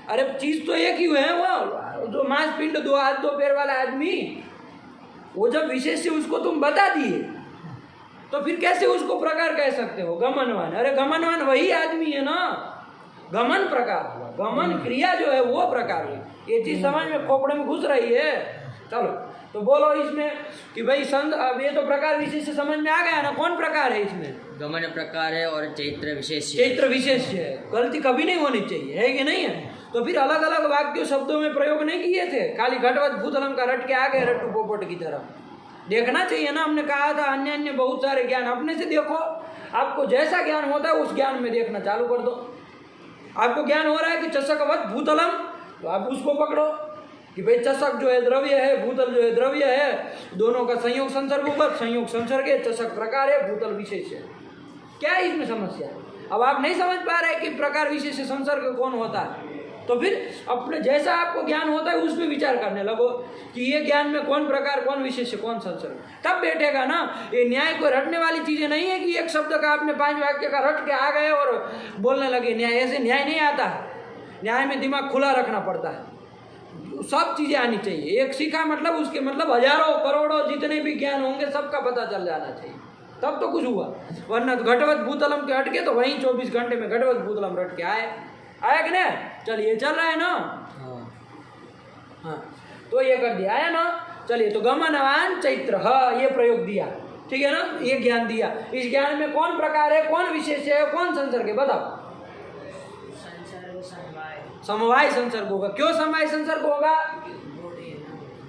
अरे चीज तो एक ही है। वो जो मांसपिंड, दो हाथ दो पैर वाला आदमी, वो जब विशेष उसको तुम बता दिए तो फिर कैसे उसको प्रकार कह सकते हो? गमनवान, अरे गमनवान वही आदमी है ना। गमन प्रकार हुआ, गमन क्रिया जो है वो प्रकार हुई। ये चीज समझ में खोपड़े में घुस रही है? चलो तो बोलो इसमें कि भाई संत, अब ये तो प्रकार विशेष से समझ में आ गया ना, कौन प्रकार है इसमें? गमन प्रकार है और चैत्र विशेष है। चैत्र विशेष है। गलती कभी नहीं होनी चाहिए, है कि नहीं है? तो फिर अलग अलग वाक्यों शब्दों में प्रयोग नहीं किए थे, खाली घटवत भूतलम का रट के आ गए रट्टू पोपट की तरफ। देखना चाहिए ना, हमने कहा था अन्य अन्य बहुत सारे ज्ञान अपने से देखो। आपको जैसा ज्ञान होता है उस ज्ञान में देखना चालू कर दो। आपको ज्ञान हो रहा है कि चषकवत भूतलम, तो आप उसको पकड़ो कि भाई चषक जो है द्रव्य है, भूतल जो है द्रव्य है, दोनों का संयोग संसर्ग ऊपर, संयोग संसर्ग है, चषक प्रकार है, भूतल विशेष है। क्या है इसमें समस्या? अब आप नहीं समझ पा रहे कि प्रकार विशेष संसर्ग कौन होता है, तो फिर अपने जैसा आपको ज्ञान होता है उसमें विचार करने लगो कि ये ज्ञान में कौन प्रकार, कौन विशेष, कौन संसर्ग, तब बैठेगा ना। ये न्याय को रटने वाली चीजें नहीं है कि एक शब्द का आपने 5 वाक्य का रट के आ गए और बोलने लगे न्याय। ऐसे न्याय नहीं आता। न्याय में दिमाग खुला रखना पड़ता है, सब चीजें आनी चाहिए। एक सीखा मतलब उसके मतलब हजारों करोड़ों जितने भी ज्ञान होंगे सबका पता चल जाना चाहिए, तब तो कुछ हुआ। वरना तो घटवत भूतलम के हटके तो वहीं 24 घंटे में घटवत भूतलम रट के आया कि नहीं? चलिए चल रहा है ना। हाँ, तो ये कर दिया, आया ना। चलिए, तो गमनवान चैत्र, हाँ ये प्रयोग दिया, ठीक है ना, ये ज्ञान दिया। इस ज्ञान में कौन प्रकार है, कौन विशेष है, कौन संसर्ग है, बताओ। संसर्ग समवाय। समवाय संसर्ग होगा। क्यों समवाय संसर्ग होगा?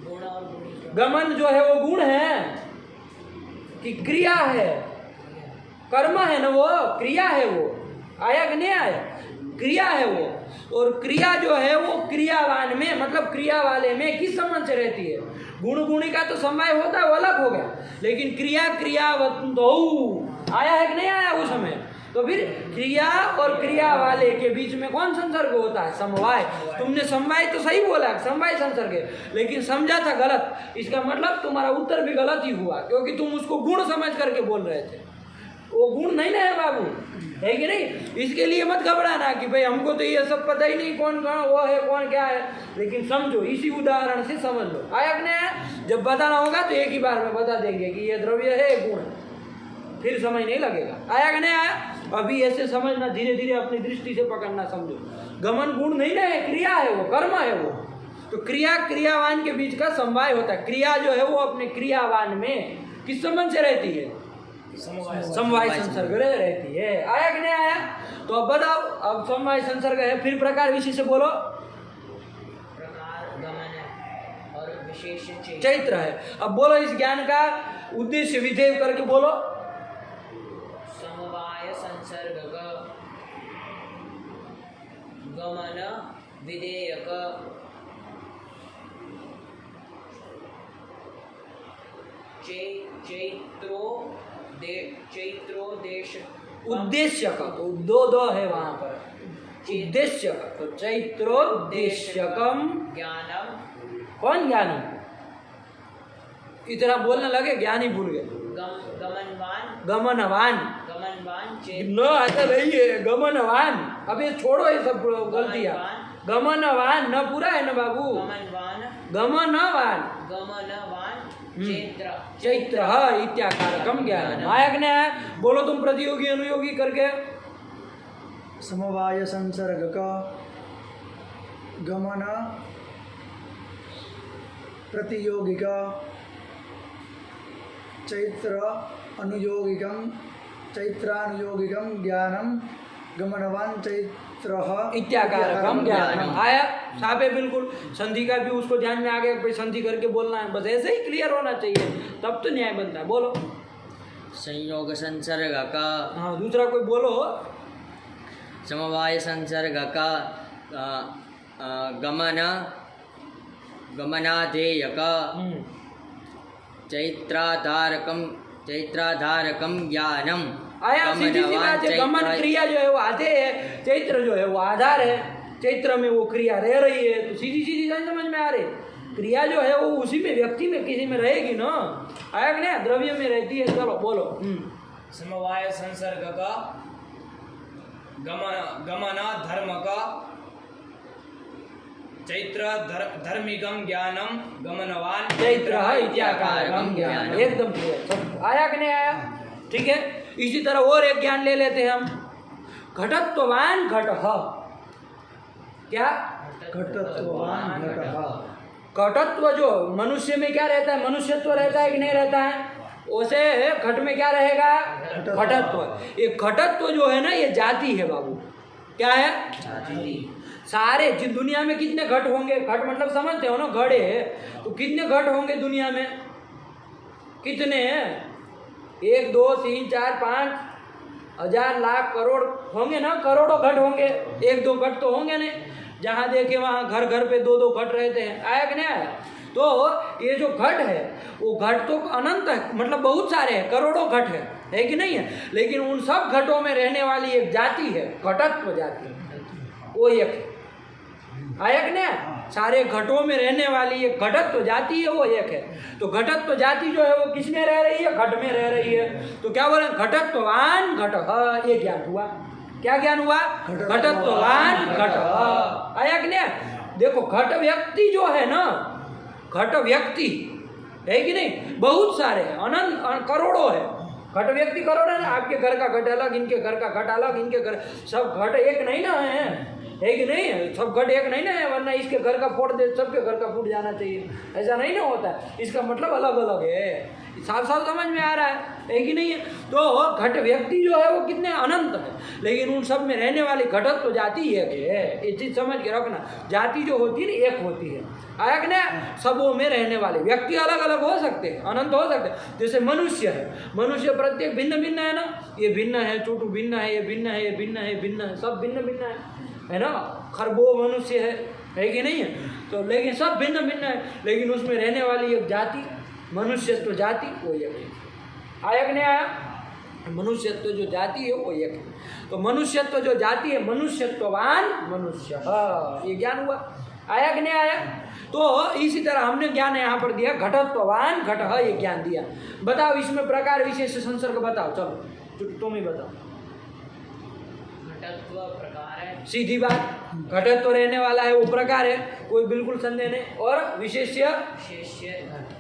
गुण और गुणी का। गमन जो है वो गुण है कि क्रिया है, कर्म है ना, वो क्रिया है, वो आया कि नहीं आया, क्रिया है वो। और क्रिया जो है वो क्रियावान में, मतलब क्रिया वाले में किस संबंध से रहती है? गुण गुणी का तो समवाय होता है, वो अलग हो गया, लेकिन क्रिया क्रियावंतो आया है कि नहीं आया उस समय? तो फिर क्रिया और क्रिया वाले के बीच में कौन संसर्ग होता है? समवाय। तुमने समवाय तो सही बोला, समवाय संसर्ग है, लेकिन समझा था गलत। इसका मतलब तुम्हारा उत्तर भी गलत ही हुआ, क्योंकि तुम उसको गुण समझ करके बोल रहे थे। वो गुण नहीं ना है बाबू, है कि नहीं? इसके लिए मत घबराना कि भाई हमको तो ये सब पता ही नहीं, कौन कौन वो है, कौन क्या है, लेकिन समझो, इसी उदाहरण से समझ लो। आया कि नहीं? जब बताना होगा तो एक ही बार में बता देंगे कि ये द्रव्य है, गुण, फिर समझ नहीं लगेगा। आया कि नहीं आया? अभी ऐसे समझना, धीरे धीरे अपनी दृष्टि से पकड़ना, समझो। गमन गुण नहीं ना है, क्रिया है वो, कर्म है वो। तो क्रिया क्रियावान के बीच का समवाय होता है। क्रिया जो है वो अपने क्रियावान में किस संबंध से रहती है? समवाय संसर्ग रहती है। आया कि नहीं आया? तो अब बताओ, अब समवाय संसर्ग है, फिर प्रकार विशेष से बोलो। प्रकार गमन और विशेष चैत्र है। अब बोलो इस ज्ञान का उद्देश्य विधेय करके बोलो। समवाय संसर्ग गमन विधेयक चैत्रोदेश उद्देश्य का तो दो है वहां पर, उद्देश्य का तो चैत्रोद्देश्यकम ज्ञानम। कौन ज्ञानी? इतना बोलने लगे ज्ञान ही भूल गए। गमनवान गमनवान गमनवान न ऐसा नहीं है, गमनवान। अब ये छोड़ो ये सब गलतियां। गमनवान न पूरा है ना बाबू, गमनवान चैत्र इत्याकारकम ज्ञान। आया कि नहीं? बोलो तुम प्रतियोगी अनुयोगी करके। समवाय संसर्ग का गमन प्रतियोगिका चैत्र अनुयोगिकम चैत्रानुयोगिकम ज्ञानम गमनवान चैत्र इत्याकारकम ज्ञानम। आया साहब है, बिल्कुल। संधि का भी उसको ध्यान में आ गया, भाई संधि करके बोलना है, बस ऐसे ही क्लियर होना चाहिए, तब तो न्याय बनता है। बोलो। संयोग संसर्ग का। हाँ, दूसरा कोई बोलो। समवाय संसर्ग का गमनाधेयक चैत्राधारकम ज्ञानम। आया सीधी सी बात है। गमन क्रिया जो है वो आधे है, चैत्र जो है वो आधार है। चैत्र में वो क्रिया रह रही है, तो सीधी सीधी समझ में आ रही। क्रिया जो है वो उसी में, व्यक्ति में किसी में रहेगी ना। आया कि नहीं? द्रव्य में रहती है। चलो बोलो। समवाय संसर्ग का गमन धर्म का चैत्र धर्मिकम ज्ञानम गमनवान चैत्र इत्याकारकम ज्ञान। एकदम क्लियर। आया कि नहीं आया? ठीक है। इसी तरह और एक ज्ञान ले लेते हैं हम। घटत्ववान घटः। क्या? घटत्ववान घटः। घटत्व जो मनुष्य में क्या रहता है? मनुष्यत्व रहता है कि नहीं रहता है? उसे घट में क्या रहेगा? घटत्व। ये घटत्व जो है ना, ये जाति है बाबू। क्या है? जाति। सारे जिस दुनिया में कितने घट होंगे? घट मतलब समझते हो ना, घड़े। तो कितने घट होंगे दुनिया में? कितने हैं? 1 2 3 4 5 हजार लाख करोड़ होंगे ना, करोड़ों घट होंगे। 1 2 घट तो होंगे नहीं। जहाँ देखे वहाँ घर घर पे 2 2 घट रहते हैं। आया कि नहीं आया? तो ये जो घट है वो घट तो अनंत है, मतलब बहुत सारे हैं, करोड़ों घट है कि नहीं है? लेकिन उन सब घटों में रहने वाली एक जाति है, घटत्व जाति, वो एक है। आया कि नहीं? सारे घटों में रहने वाली एक घटत्व जाति है, वो एक है। तो घटत्व जाति जो है वो किसमें रह रही है? घट में रह रही है। तो क्या बोले? घटत्ववान घटः। ये ज्ञान हुआ। क्या ज्ञान हुआ? घटत्ववान घटः। आया कि नहीं? देखो, घट व्यक्ति जो है ना, घट व्यक्ति है कि नहीं, बहुत सारे हैं, अनंत करोड़ों है। घट व्यक्ति करोड़ है ना। आपके घर का घट अलग, इनके घर का घट अलग, इनके घर सब घट एक नहीं ना है। है कि नहीं? सब घट एक नहीं ना है, वरना इसके घर का फोड़ दे सबके घर का फूट जाना चाहिए, ऐसा नहीं ना होता है। इसका मतलब अलग अलग है, साफ साफ समझ में आ रहा है कि नहीं है? तो घट व्यक्ति जो है वो कितने अनंत है, लेकिन उन सब में रहने वाली घटत तो जाति एक है, ये चीज समझ के रखना। जाति जो होती है ना एक होती है, आया कि नहीं? सबों में रहने वाले व्यक्ति अलग अलग हो सकते हैं, अनंत हो सकते हैं। जैसे मनुष्य है, मनुष्य प्रत्येक भिन्न भिन्न है ना, ये भिन्न है, चोटू भिन्न है, ये भिन्न है, ये भिन्न है, भिन्न है, सब भिन्न भिन्न है ना? खरबो मनुष्य है कि नहीं है? तो लेकिन सब भिन्न भिन्न है, लेकिन उसमें रहने वाली एक जाति मनुष्यत्व जाति वो एक है। आया कि नहीं आया? मनुष्यत्व जो जाति है वो एक है। तो मनुष्यत्व जो जाति है, मनुष्यत्ववान मनुष्य, ये ज्ञान हुआ। आया कि नहीं आया? तो इसी तरह हमने ज्ञान यहाँ पर दिया, घटत्ववान घट ये ज्ञान दिया। बताओ इसमें प्रकार विशेष संसर्ग बताओ, चलो तुम ही बताओ। घटत्व प्रकार है, सीधी बात, घटत्व रहने वाला है वो प्रकार है, कोई बिल्कुल संदेह नहीं। और विशेष्य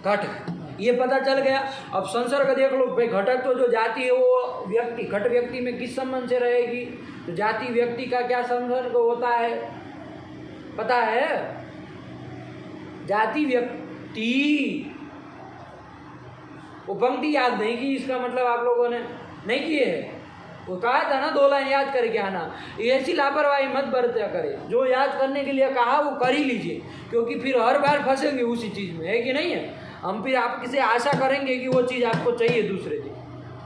घट, ये पता चल गया। अब संसर्ग देख लो भाई, घटत्व जो जाति है वो व्यक्ति, घट व्यक्ति में किस संबंध से रहेगी? तो जाति व्यक्ति का क्या संसर्ग होता है पता है? जाति व्यक्ति, वो पंक्ति याद नहीं की, इसका मतलब आप लोगों ने नहीं किए है। वो कहा था ना 2 लाइन याद करके आना, ऐसी लापरवाही मत बरता करे। जो याद करने के लिए कहा वो कर ही लीजिए, क्योंकि फिर हर बार फंसेंगे उसी चीज़ में, है कि नहीं है? हम फिर आप किसी आशा करेंगे कि वो चीज़ आपको चाहिए दूसरे दिन,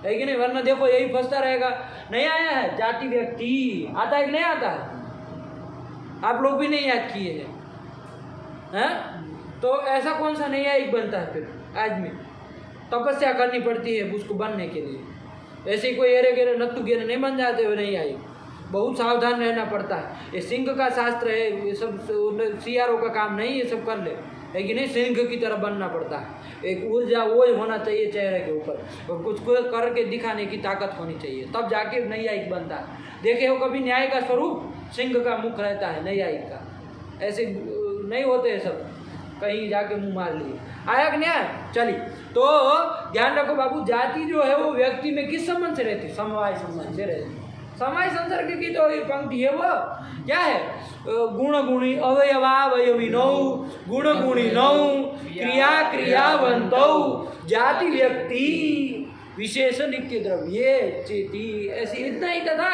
है कि नहीं? वरना देखो यही फंसता रहेगा। नहीं आया है जाति व्यक्ति, आता है कि नहीं आता है? आप लोग भी नहीं याद किए हैं, तो ऐसा कौन सा नहीं आया बनता है? फिर आदमी तपस्या करनी पड़ती है उसको बनने के लिए, ऐसे ही कोई एरे गेरे नत्तू गेरे नहीं बन जाते हुए नहीं आई, बहुत सावधान रहना पड़ता है। ये सिंह का शास्त्र है, ये सब सीआरओ का काम नहीं, ये सब कर ले, है कि नहीं? सिंह की तरह बनना पड़ता है, एक ऊर्जा वो होना चाहिए चेहरे के ऊपर, और कुछ करके दिखाने की ताकत होनी चाहिए, तब जाके न्यायिक बनता है। देखे हो कभी न्याय का स्वरूप सिंह का मुख रहता है, न्यायिक का, ऐसे नहीं होते हैं सब, कहीं जाके मुंह मार लिए। आया कि न्याय? चलिए, तो ध्यान रखो बाबू, जाति जो है वो व्यक्ति में किस संबंध से रहती? समवाय संबंध से रहती। समवाय संसर्ग की तो ये पंक्ति है, वो क्या है? गुण गुणी अवयवावयवी नौ, गुण गुणी नौ, क्रिया क्रियावंतौ, जाति व्यक्ति विशेष नित्य द्रव्य चेती, ऐसी इतना ही था,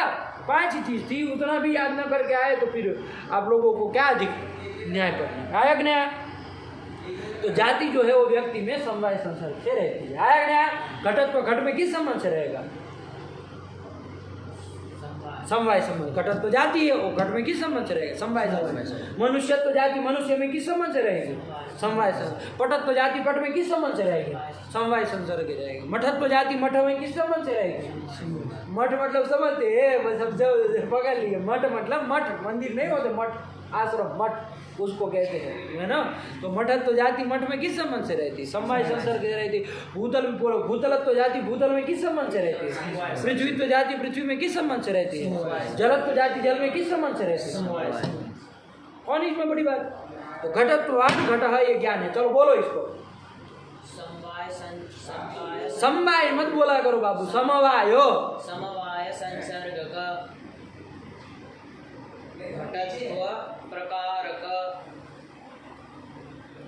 5 ही चीज थी, उतना भी याद न करके आए तो फिर आप लोगों को क्या अधिक न्याय पर आया कि न्याय? तो जाति जो है वो व्यक्ति में समवाय संसर्ग से रहती है। आया कि न्याय? घटत्व घट में किस संबंध से रहेगा? समवाय संबंध। घटत्व जाति है, वो घट में किस संबंध से रहेगा? समवाय संबंध। मनुष्यत्व जाति मनुष्य में किस संबंध से रहेगी? समवाय संबंध। पटत्व जाति पट में किस संबंध से रहेगी? समवाय संसर्ग रहेगी। मठत्व जाति मठ में किस संबंध से रहेगी? मठ मतलब समझते हैं, सब पकड़ लिए। मठ मतलब मठ, मंदिर नहीं होते, मठ आश्रम, मठ उसको कहते हैं, है ना? तो मठत्व जाति मठ में किस संबंध से रहती? समवाय संसर्ग से रहती। भूतल में भूतलत्व जाति भूतल में किस संबंध से रहती है? पृथ्वीत्व जाति पृथ्वी में किस संबंध से रहती है? जलत्व जाति जल में किस संबंध से रहती है? कौन इसमें बड़ी बात? तो घटत्वान घट है, ये ज्ञान है। चलो बोलो इसको। समवाय मत बोला करो बाबू, समवायो। समवाय संसर्ग का घटत्व प्रकारक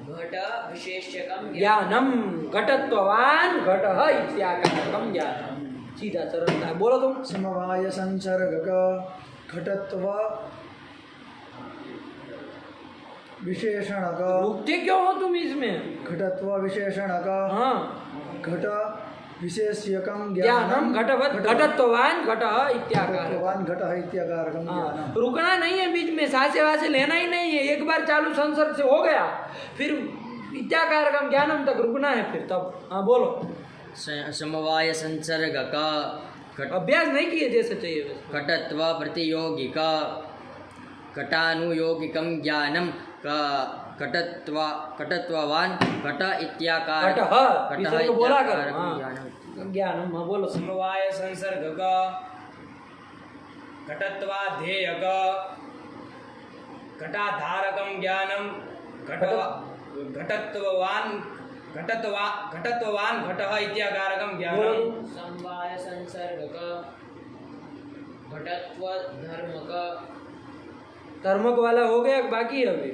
घट विशेष्यकम ज्ञानम, घटत्वान घट इत्याकारकम ज्ञानम। सीधा सरल है, बोलो तुम। समवाय संसर्ग का घटत्व विशेषण का। रुकते क्यों हो तुम इसमें? घटत्व विशेषण का। हाँ, घट विशेष्यकम ज्ञानम घटवत घटत्वान घट इत्याकार। घटत्वान घट इत्याकारकम ज्ञानम। रुकना नहीं है बीच में, सासे वासे लेना ही नहीं है। एक बार चालू संसर्ग से हो गया, फिर इत्याकारकम ज्ञानम तक रुकना है फिर तब। हाँ बोलो। समवाय संसर्ग का अभ्यास नहीं किए जैसे चाहिए वैसे। घटत्व प्रतियोगिका घटानुयोगिकम ज्ञानम का घटत्ववान घट इत्याकार घट बोला कर। ज्ञानम, हाँ बोलो। समवाय संसर्ग का घटत्वाध्येय का घटाधारकम ज्ञानम घटत्वान घट इत्याकारकम ज्ञानम। समवाय संसर्ग का घटत्व धर्म का कर्मक वाला हो गया, बाकी है अभी,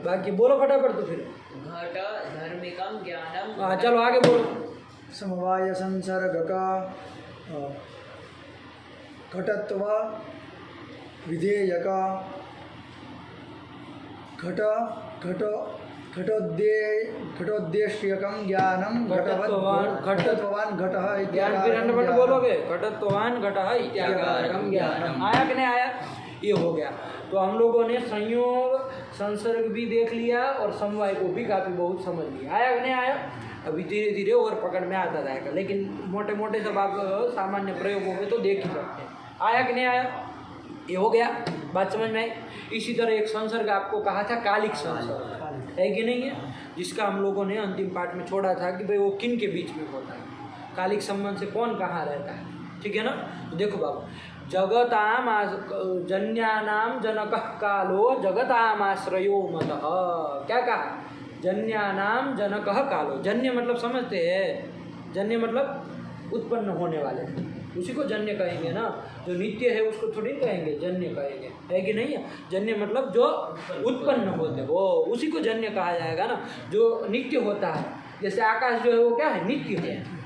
बाकी बोलो फटाफट तो फिर। घट धर्मिकम ज्ञानम। हाँ चलो आगे बोलो। समवाय संसर्ग का घटत्व विधेयक घटोद्देश्यकम ज्ञानम घटत्वान घटः ज्ञान फिर अंडपट बोलोगे, घटत्वान घटः इत्याकारकम ज्ञानम। आया कि नहीं आया? ये हो गया। तो हम लोगों ने संयोग संसर्ग भी देख लिया और समवाय को भी काफी बहुत समझ लिया। आया कि नहीं आया? अभी धीरे धीरे और पकड़ में आता जाएगा, लेकिन मोटे मोटे सब आप सामान्य प्रयोगों में तो देख ही सकते हैं। आया कि नहीं आया? ये हो गया, बात समझ में आई। इसी तरह एक संसर्ग आपको कहा था कालिक संसर्ग, है कि नहीं है, जिसका हम लोगों ने अंतिम पाठ में छोड़ा था कि भाई वो किन के बीच में होता है, कालिक संबंध से कौन कहाँ रहता है, ठीक है ना। तो देखो बाबू, जगताम जन्यानाम जनकः कालो जगताम आश्रयो मतः। क्या कहा? जन्यानाम जनकः कालो। जन्य मतलब समझते हैं, जन्य मतलब उत्पन्न होने वाले, उसी को जन्य कहेंगे ना। जो नित्य है उसको थोड़ी कहेंगे जन्य कहेंगे, है कि नहीं है। जन्य मतलब जो उत्पन्न होते वो, उसी को जन्य कहा जाएगा ना, जो नित्य होता है। जैसे आकाश जो है वो क्या है? नित्य है।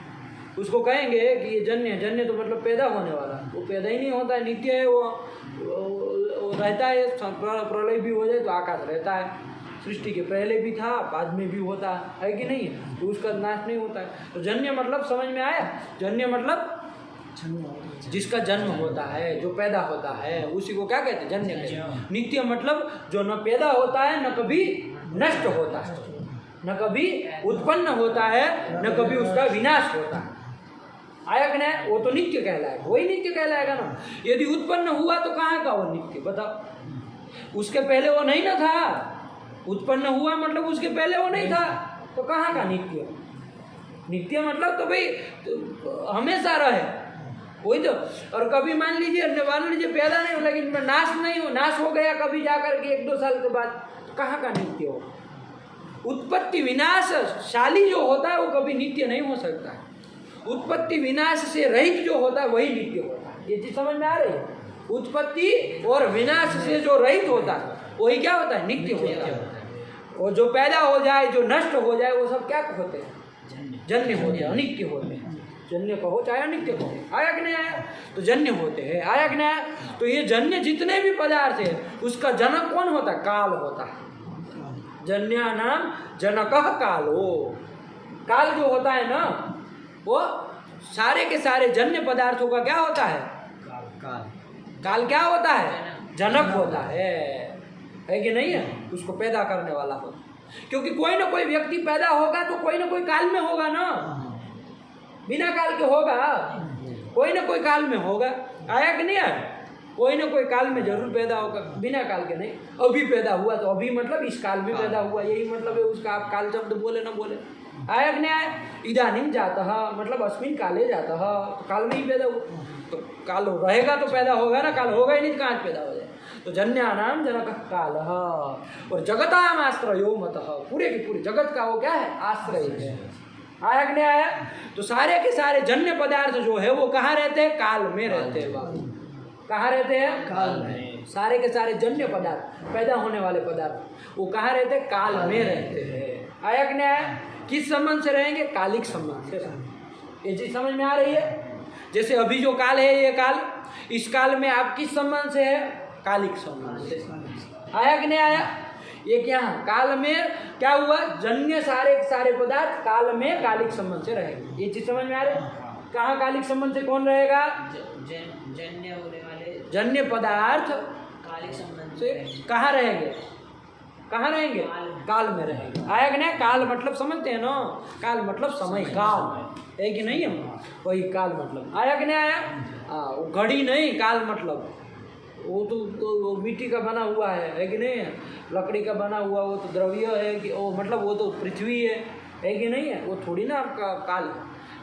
उसको कहेंगे कि ये जन्य, जन्य तो मतलब पैदा होने वाला, वो पैदा ही नहीं होता है, नित्य है वो रहता है। प्रलय भी हो जाए तो आकाश रहता है, सृष्टि के पहले भी था, बाद में भी होता है कि नहीं, तो उसका नाश नहीं होता है। तो जन्य मतलब समझ में आया? जन्य मतलब जिसका जन्म होता है, जो पैदा होता है, उसी को क्या कहते हैं? जन्य कहते हैं। नित्य मतलब जो न पैदा होता है, न कभी नष्ट होता है, न कभी उत्पन्न होता है, न कभी उसका विनाश होता है। आया कि नहीं? वो तो नित्य कहलाएगा, वही नित्य कहलाएगा ना। यदि उत्पन्न हुआ तो कहाँ का वो नित्य? बताओ। उसके पहले वो नहीं ना था, उत्पन्न हुआ मतलब उसके पहले वो नहीं था, तो कहाँ का नित्य? नित्य मतलब तो भाई तो हमेशा रहे, वही तो। और कभी मान लीजिए पैदा नहीं हो, लेकिन नाश नहीं हो, नाश हो गया कभी जाकर के 1-2 साल के बाद, तो कहाँ का नित्य हो? उत्पत्ति विनाश शाली जो होता है वो कभी नित्य नहीं हो सकता है। उत्पत्ति विनाश से रहित जो होता है वही नित्य होता है। ये चीज समझ में आ रही है? उत्पत्ति और विनाश से जो रहित होता है वही क्या होता है? नित्य होता है। और जो पैदा हो जाए, जो नष्ट हो जाए, वो सब क्या होते हैं? जन्य होते हैं, अनित्य होते हैं। जन्य कहो चाहे अनित्य कहो। आया कि नहीं आया? तो जन्य होते हैं। आया कि नहीं आया? तो ये जन्य जितने भी पदार्थ है उसका जनक कौन होता है? काल होता है। जन्यानाम जनकः कालो। काल जो होता है ना, वो सारे के सारे जन्य पदार्थों का क्या होता है? काल क्या होता है? जनक होता है कि नहीं है? उसको पैदा करने वाला होता है। क्योंकि कोई ना कोई व्यक्ति पैदा होगा तो कोई ना कोई काल में होगा ना, बिना काल के होगा, कोई ना कोई काल में होगा। आया कि नहीं आया? कोई ना कोई काल में जरूर पैदा होगा, बिना काल के नहीं। अभी पैदा हुआ तो अभी मतलब इस काल में पैदा हुआ, यही मतलब है उसका। आप काल शब्द बोले ना बोले, आया कि नहीं आया? इदानीं जातः मतलब अस्मिन् काले जातः, तो काल में ही पैदा हुआ। तो काल रहेगा तो पैदा होगा ना, काल होगा ही नहीं तो कहाँ पैदा हो जाए। तो जन्यानाम जनकः कालः और जगताम आश्रयो मतः। पूरे के पूरे जगत का वो क्या है? आश्रय है। आया कि नहीं आया? तो सारे के सारे जन्य पदार्थ जो है वो कहाँ रहते हैं? काल में रहते हैं बाबू। कहाँ रहते हैं? काल में। सारे के सारे जन्य पदार्थ, पैदा होने वाले पदार्थ, वो कहाँ रहते हैं? काल में रहते हैं। आया कि नहीं आया? किस संबंध से रहेंगे? कालिक संबंध से रहेंगे। ये चीज समझ में आ रही है? जैसे अभी जो काल है, ये काल, इस काल में आप किस संबंध से है? कालिक संबंध से। आया कि नहीं आया? ये क्या काल में क्या हुआ? जन्य सारे सारे पदार्थ काल में कालिक संबंध से रहेंगे। ये चीज समझ में आ रही है? कहाँ कालिक संबंध से कौन रहेगा? जन्य होने वाले जन्य पदार्थ कालिक संबंध से कहाँ रहेंगे? कहाँ रहेंगे? काल में रहेंगे। आया कि नहीं? काल मतलब समझते हैं ना, काल मतलब समय काल, है कि नहीं है? वही काल मतलब। आया कि नहीं आया? वो घड़ी नहीं, काल मतलब वो तो मिट्टी का बना हुआ है कि नहीं है? लकड़ी का बना हुआ वो तो द्रव्य है कि वो मतलब वो तो पृथ्वी है कि नहीं है? वो थोड़ी ना आपका काल।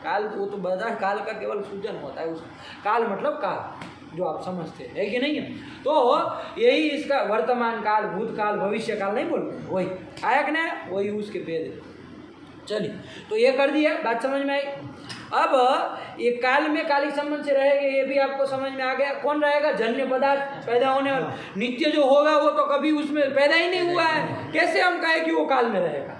काल वो तो बता, काल का केवल सूजन होता है उसका। काल मतलब काल जो आप समझते हैं, है कि नहीं है? तो यही इसका वर्तमान काल, भूतकाल, भविष्य काल नहीं बोलते, वही। आया कि नहीं? वही उसके भेद है। चलिए, तो ये कर दिया, बात समझ में आई। अब ये काल में कालिक संबंध से रहेगा, ये भी आपको समझ में आ गया। कौन रहेगा? जन्य पदार्थ, पैदा होने वाला। नित्य जो होगा वो तो कभी उसमें पैदा ही नहीं हुआ है, कैसे हम कहे कि वो काल में रहेगा?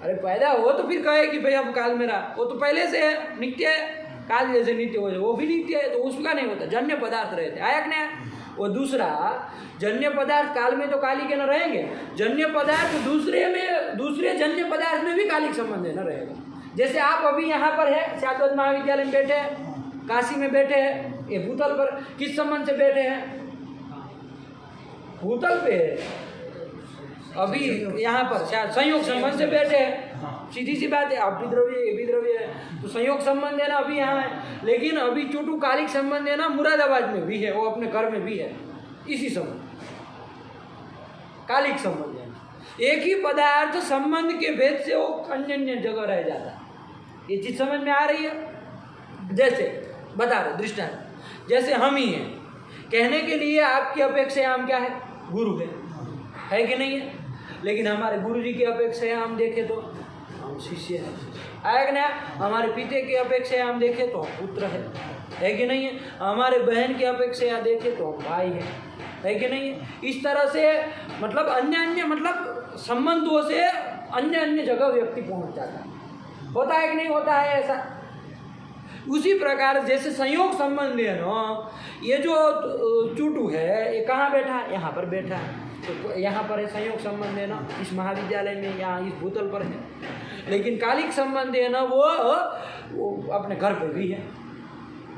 अरे पैदा हो तो फिर कहे कि भाई अब काल में रहा, वो तो पहले से है, नित्य है। काल जैसे नित्य हो जाए वो भी नित्य है, तो उसका नहीं होता। जन्य पदार्थ रहते, आया कि नहीं? वो दूसरा जन्य पदार्थ काल में तो कालिक न रहेंगे, जन्य पदार्थ दूसरे जन्य पदार्थ में भी कालिक संबंध है न रहेगा। जैसे आप अभी यहाँ पर है, शाश्वत महाविद्यालय में बैठे हैं, काशी में बैठे हैं, ये भूतल पर किस संबंध से बैठे हैं? भूतल पे अभी यहाँ पर संयोग संबंध से बैठे हैं, सीधी सी बात है। आप भी द्रव्य ये भी द्रव्य है, तो संयोग संबंध है ना अभी यहाँ है। लेकिन अभी चूटू कालिक संबंध है ना मुरादाबाद में भी है, वो अपने घर में भी है, इसी संबंध कालिक संबंध है। एक ही पदार्थ संबंध के भेद से वो अन्य अन्य जगह रह जाता है। ये चीज समझ में आ रही है? जैसे बता रहे दृष्टांत, जैसे हम ही हैं, कहने के लिए आपकी अपेक्षा हम क्या है? गुरु है कि नहीं है? लेकिन हमारे गुरु जी की अपेक्षा हम देखें तो हम शिष्य हैं, आया कि नहीं? हमारे पिता की अपेक्षा हम देखें तो हम पुत्र है कि नहीं है? हमारे बहन की अपेक्षा देखें तो हम भाई है कि नहीं है? इस तरह से मतलब अन्य मतलब संबंधों से अन्य जगह व्यक्ति पहुंच जाता है। होता है कि नहीं होता है ऐसा? उसी प्रकार जैसे संयोग संबंध है ना, ये जो चूटू है ये कहाँ बैठा है? यहाँ पर बैठा है, तो यहाँ पर है संयोग संबंध है ना, इस महाविद्यालय में, यहाँ इस भूतल पर है। लेकिन कालिक संबंध है ना वो अपने घर पर भी है,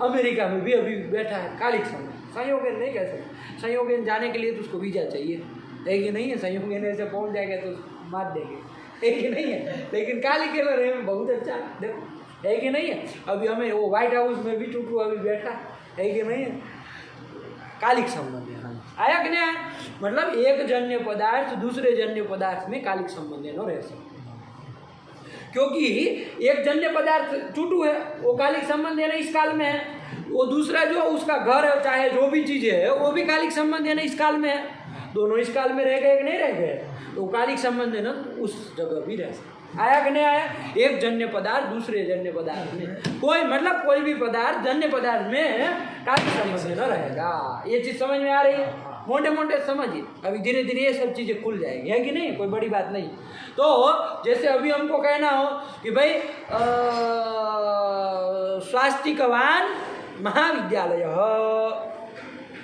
अमेरिका में भी अभी बैठा है। कालिक संबंध संयोगन नहीं कह सकते। संयोगन जाने के लिए तो उसको वीजा चाहिए, है कि नहीं है? संयोगन ऐसे पहुँच जाएगा तो मार देंगे, है कि नहीं है? लेकिन कालिक के रहे में बहुत अच्छा देखो, है कि नहीं है? अभी हमें वो व्हाइट हाउस में भी चूटू अभी बैठा है कि नहीं है? कालिक संबंध है। आया कि नहीं? मतलब एक जन्य पदार्थ दूसरे जन्य पदार्थ में कालिक संबंध है न रह सकते, क्योंकि एक जन्य पदार्थ चूटू है वो कालिक संबंध है ना इस काल में है, वो दूसरा जो उसका घर है चाहे जो भी चीजें है वो भी कालिक संबंध है ना इस काल में है। दोनों इस काल में रह गए कि नहीं रह गए? तो कालिक संबंध है ना उस जगह भी रह सकते। आया कि नहीं आया? एक जन्य पदार्थ दूसरे जन्य पदार्थ में कोई भी पदार्थ जन्य पदार्थ में कालिक संबंध न रहेगा। ये चीज समझ में आ रही है? मोटे मोटे समझिए, अभी धीरे धीरे ये सब चीजें खुल जाएगी, है कि नहीं? कोई बड़ी बात नहीं। तो जैसे अभी हमको कहना हो कि भाई स्वास्तिकवान महाविद्यालय,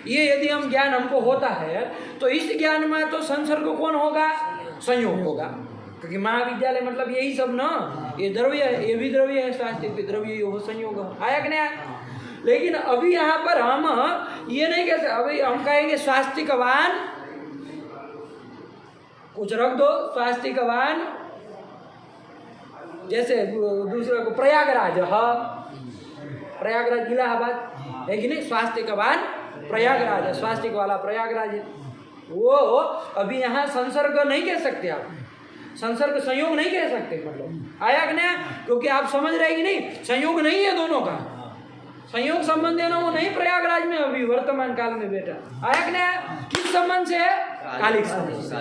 ये यदि हम ज्ञान हमको होता है तो इस ज्ञान में तो संसर्ग कौन होगा? संयोग होगा, क्योंकि महाविद्यालय मतलब यही सब ना, ये द्रव्य है, ये भी द्रव्य है, स्वास्तिक भी द्रव्य, ये संयोग आया कि नहीं? लेकिन अभी यहाँ पर हम ये नहीं कहते, अभी हम कहेंगे स्वास्तिकवान, कुछ रख दो, स्वास्तिकवान, जैसे दूसरे को प्रयागराज, प्रयागराज इलाहाबाद है कि नहीं? स्वास्तिकवान प्रयागराज है, स्वास्तिक वाला प्रयागराज है। वो अभी यहाँ संसर्ग नहीं कह सकते आप, संसर्ग संयोग नहीं कह सकते, मतलब आया कि नहीं? क्योंकि आप समझ रहे कि नहीं, संयोग नहीं है दोनों का, संयोग संबंध है ना वो नहीं प्रयागराज में अभी वर्तमान काल में बैठा। आया कि नहीं? किस संबंध से है? कालिक संबंध।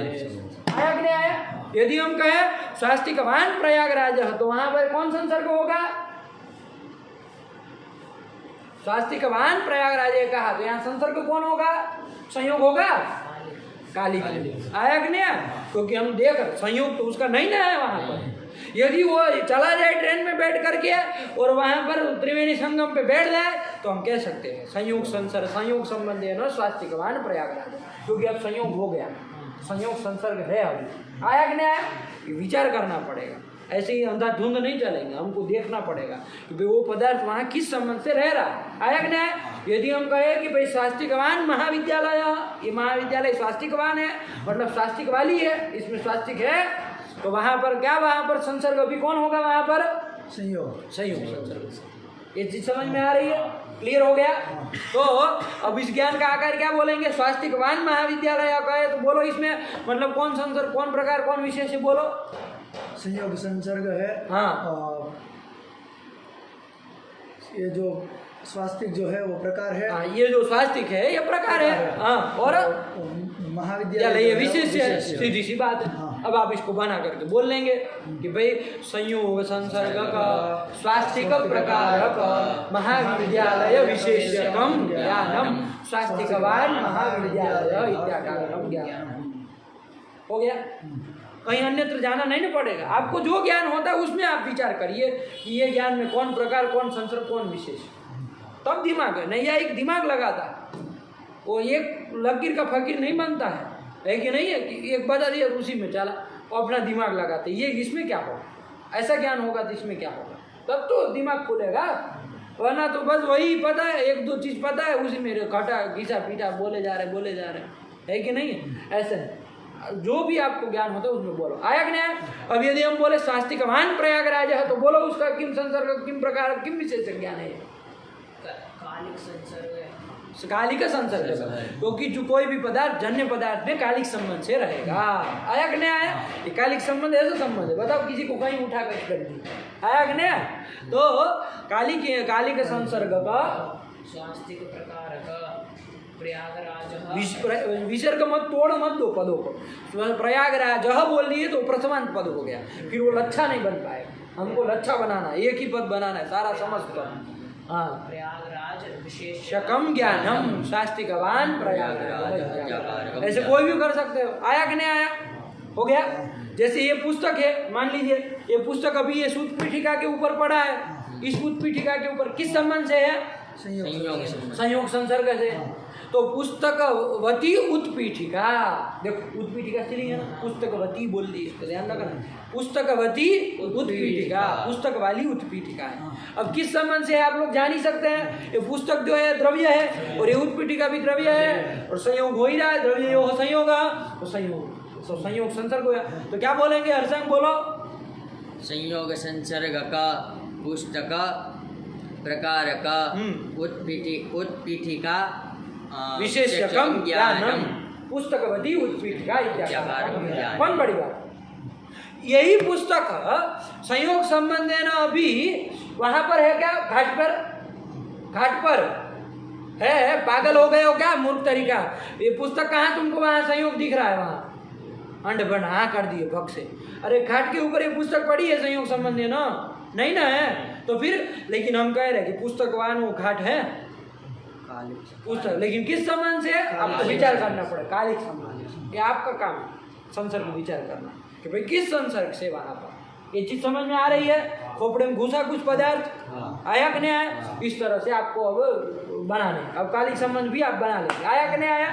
आया कि नहीं आया? यदि हम कहें स्वास्तिकवान प्रयागराज है तो वहां पर कौन संसर्ग होगा? स्वास्तिकवान प्रयागराज कहा तो यहाँ संसर्ग कौन होगा? संयोग होगा कालिक। आया कि नहीं? क्योंकि हम देख संयोग तो उसका नहीं ना है वहां पर। यदि वो चला जाए ट्रेन में बैठ करके और वहां पर त्रिवेणी संगम पे बैठ जाए तो हम कह सकते हैं संयोग संसर्ग, संयोग संबंध है ना स्वास्तिकवान प्रयागराज, क्योंकि अब संयोग हो गया, संयोग संसर्ग है अभी। आया कि नहीं आया? विचार करना पड़ेगा, ऐसे ही अंधाधुंध नहीं चलेंगे, हमको देखना पड़ेगा कि भाई वो पदार्थ वहाँ किस संबंध से रह रहा है। आया कि नहीं? यदि हम कहें कि भाई स्वास्तिकवान महाविद्यालय, ये महाविद्यालय स्वास्तिकवान है मतलब स्वास्तिक वाली है, इसमें स्वास्तिक है, तो वहाँ पर क्या, वहाँ पर संसर्ग अभी कौन होगा? वहाँ पर संयोग, संयोग संसर्ग। ये चीज समझ में आ रही है? क्लियर हो गया? तो अब इस ज्ञान का आकार क्या बोलेंगे? स्वास्तिकवान महाविद्यालय कहे तो बोलो इसमें मतलब कौन संसर्ग, कौन प्रकार, कौन विशेष है? बोलो। संयोग संसर्ग है। हाँ, ये जो स्वास्तिक जो है वो प्रकार है। हाँ, ये जो स्वास्तिक है ये प्रकार है। हाँ, और महाविद्यालय विशेष है, सीधी सी बात है। अब आप इसको बना करके बोल लेंगे कि भाई संयोग संसर्ग का स्वास्तिक प्रकारक महाविद्यालय विशेषकम ज्ञानम स्वास्तिकवान महाविद्यालय इत्याकारकम ज्ञानम। हो गया, कहीं अन्यत्र जाना नहीं ना पड़ेगा। आपको जो ज्ञान होता है उसमें आप विचार करिए कि ये ज्ञान में कौन प्रकार, कौन संसर्ग, कौन विशेष, तब दिमाग है। नहीं, एक दिमाग लगाता है, वो एक लकीर का फकीर नहीं बनता है कि नहीं है कि एक बता दिया उसी में चला, वो अपना दिमाग लगाते ये इसमें क्या होगा, ऐसा ज्ञान होगा तो इसमें क्या होगा, तब तो दिमाग खुलेगा। वरना तो बस वही पता है, एक दो चीज़ पता है, उसी में घटा घिसा पीटा बोले जा रहे है कि नहीं है। ऐसे है, जो भी आपको ज्ञान होता है उसमें बोलो। आया कि नहीं? अब यदि हम बोले शास्त्रिकवान प्रयागराज है तो बोलो उसका किम संसर्ग, किम प्रकार, किम विशेष ज्ञान है। कालिक संसर्ग है, कालिक संसर्ग, क्योंकि जो कोई भी पदार्थ जन्य पदार्थ में कालिक संबंध से रहेगा। आया कि नहीं आया? ये कालिक संबंध ऐसा संबंध है, बताओ किसी को कहीं उठा कर कर दी। आया कि नहीं आया? तो कालिक संसर्ग का स्वास्तिक प्रकार का प्रयागराज, विसर्ग मत तोड़ मत दो पदों को। प्रयागराज बोल दिए तो प्रथमांत पद हो गया, फिर वो लच्छा नहीं बन पाएगा। हमको लच्छा बनाना, एक ही पद बनाना है, सारा समस्त पद। हाँ, प्रयागराज विशेषकम ज्ञानम शास्त्रिकवान प्रयागराज, ऐसे कोई भी कर सकते हो। आया कि नहीं आया? हो गया। जैसे ये पुस्तक है, मान लीजिए ये पुस्तक अभी ये सूत पीठिका के ऊपर पड़ा है, इस सूत पीठिका के ऊपर किस संबंध से है? संयोग संसर्ग से। तो पुस्तकवती उत्पीठिका, देखो उत्पीठिका स्त्रीलिंग है ना, पुस्तकवती बोल दी, इसको ध्यान रखना। पुस्तकवती उत्पीठिका, पुस्तक वाली उत्पीठिका है। अब किस संबंध से है आप लोग जान ही सकते हैं। ये पुस्तक जो है द्रव्य है और ये उत्पीठिका भी द्रव्य है, और संयोग हो ही रहा है, द्रव्य हो संयोग, तो संयोग संसर्ग हो गया। तो क्या बोलेंगे? हर्षंग बोलो। संयोग संसर्ग का पुस्तक प्रकार का उत्पीठिका विशेषकम ज्ञानम पुस्तकवती उत्पीठिका इत्याकारकम ज्ञानम। कौन बड़ी बात, यही पुस्तक संयोग संबंध है ना, अभी वहां पर है क्या? घाट पर है। पागल हो गए हो क्या? मूर्ख तरीका। ये पुस्तक कहाँ तुमको वहां संयोग दिख रहा है? वहां अंड बन हाँ कर दिए भग से। अरे घाट के ऊपर ये पुस्तक पड़ी है, संयोग संबंध है ना, नहीं ना है तो फिर। लेकिन हम कह रहे हैं कि पुस्तकवान वो घाट है पुस्तक, लेकिन किस संबंध से? आपको विचार करना पड़ेगा। कालिक संबंध, ये आपका काम है संसर्ग में विचार करना कि भाई किस संसर्ग से वहां पर ये चीज समझ में आ रही है। खोपड़े में घुसा कुछ पदार्थ, आया कि नहीं आया? इस तरह से आपको अब बनाने, अब कालिक संबंध भी आप बना लेंगे। आया कि नहीं आया?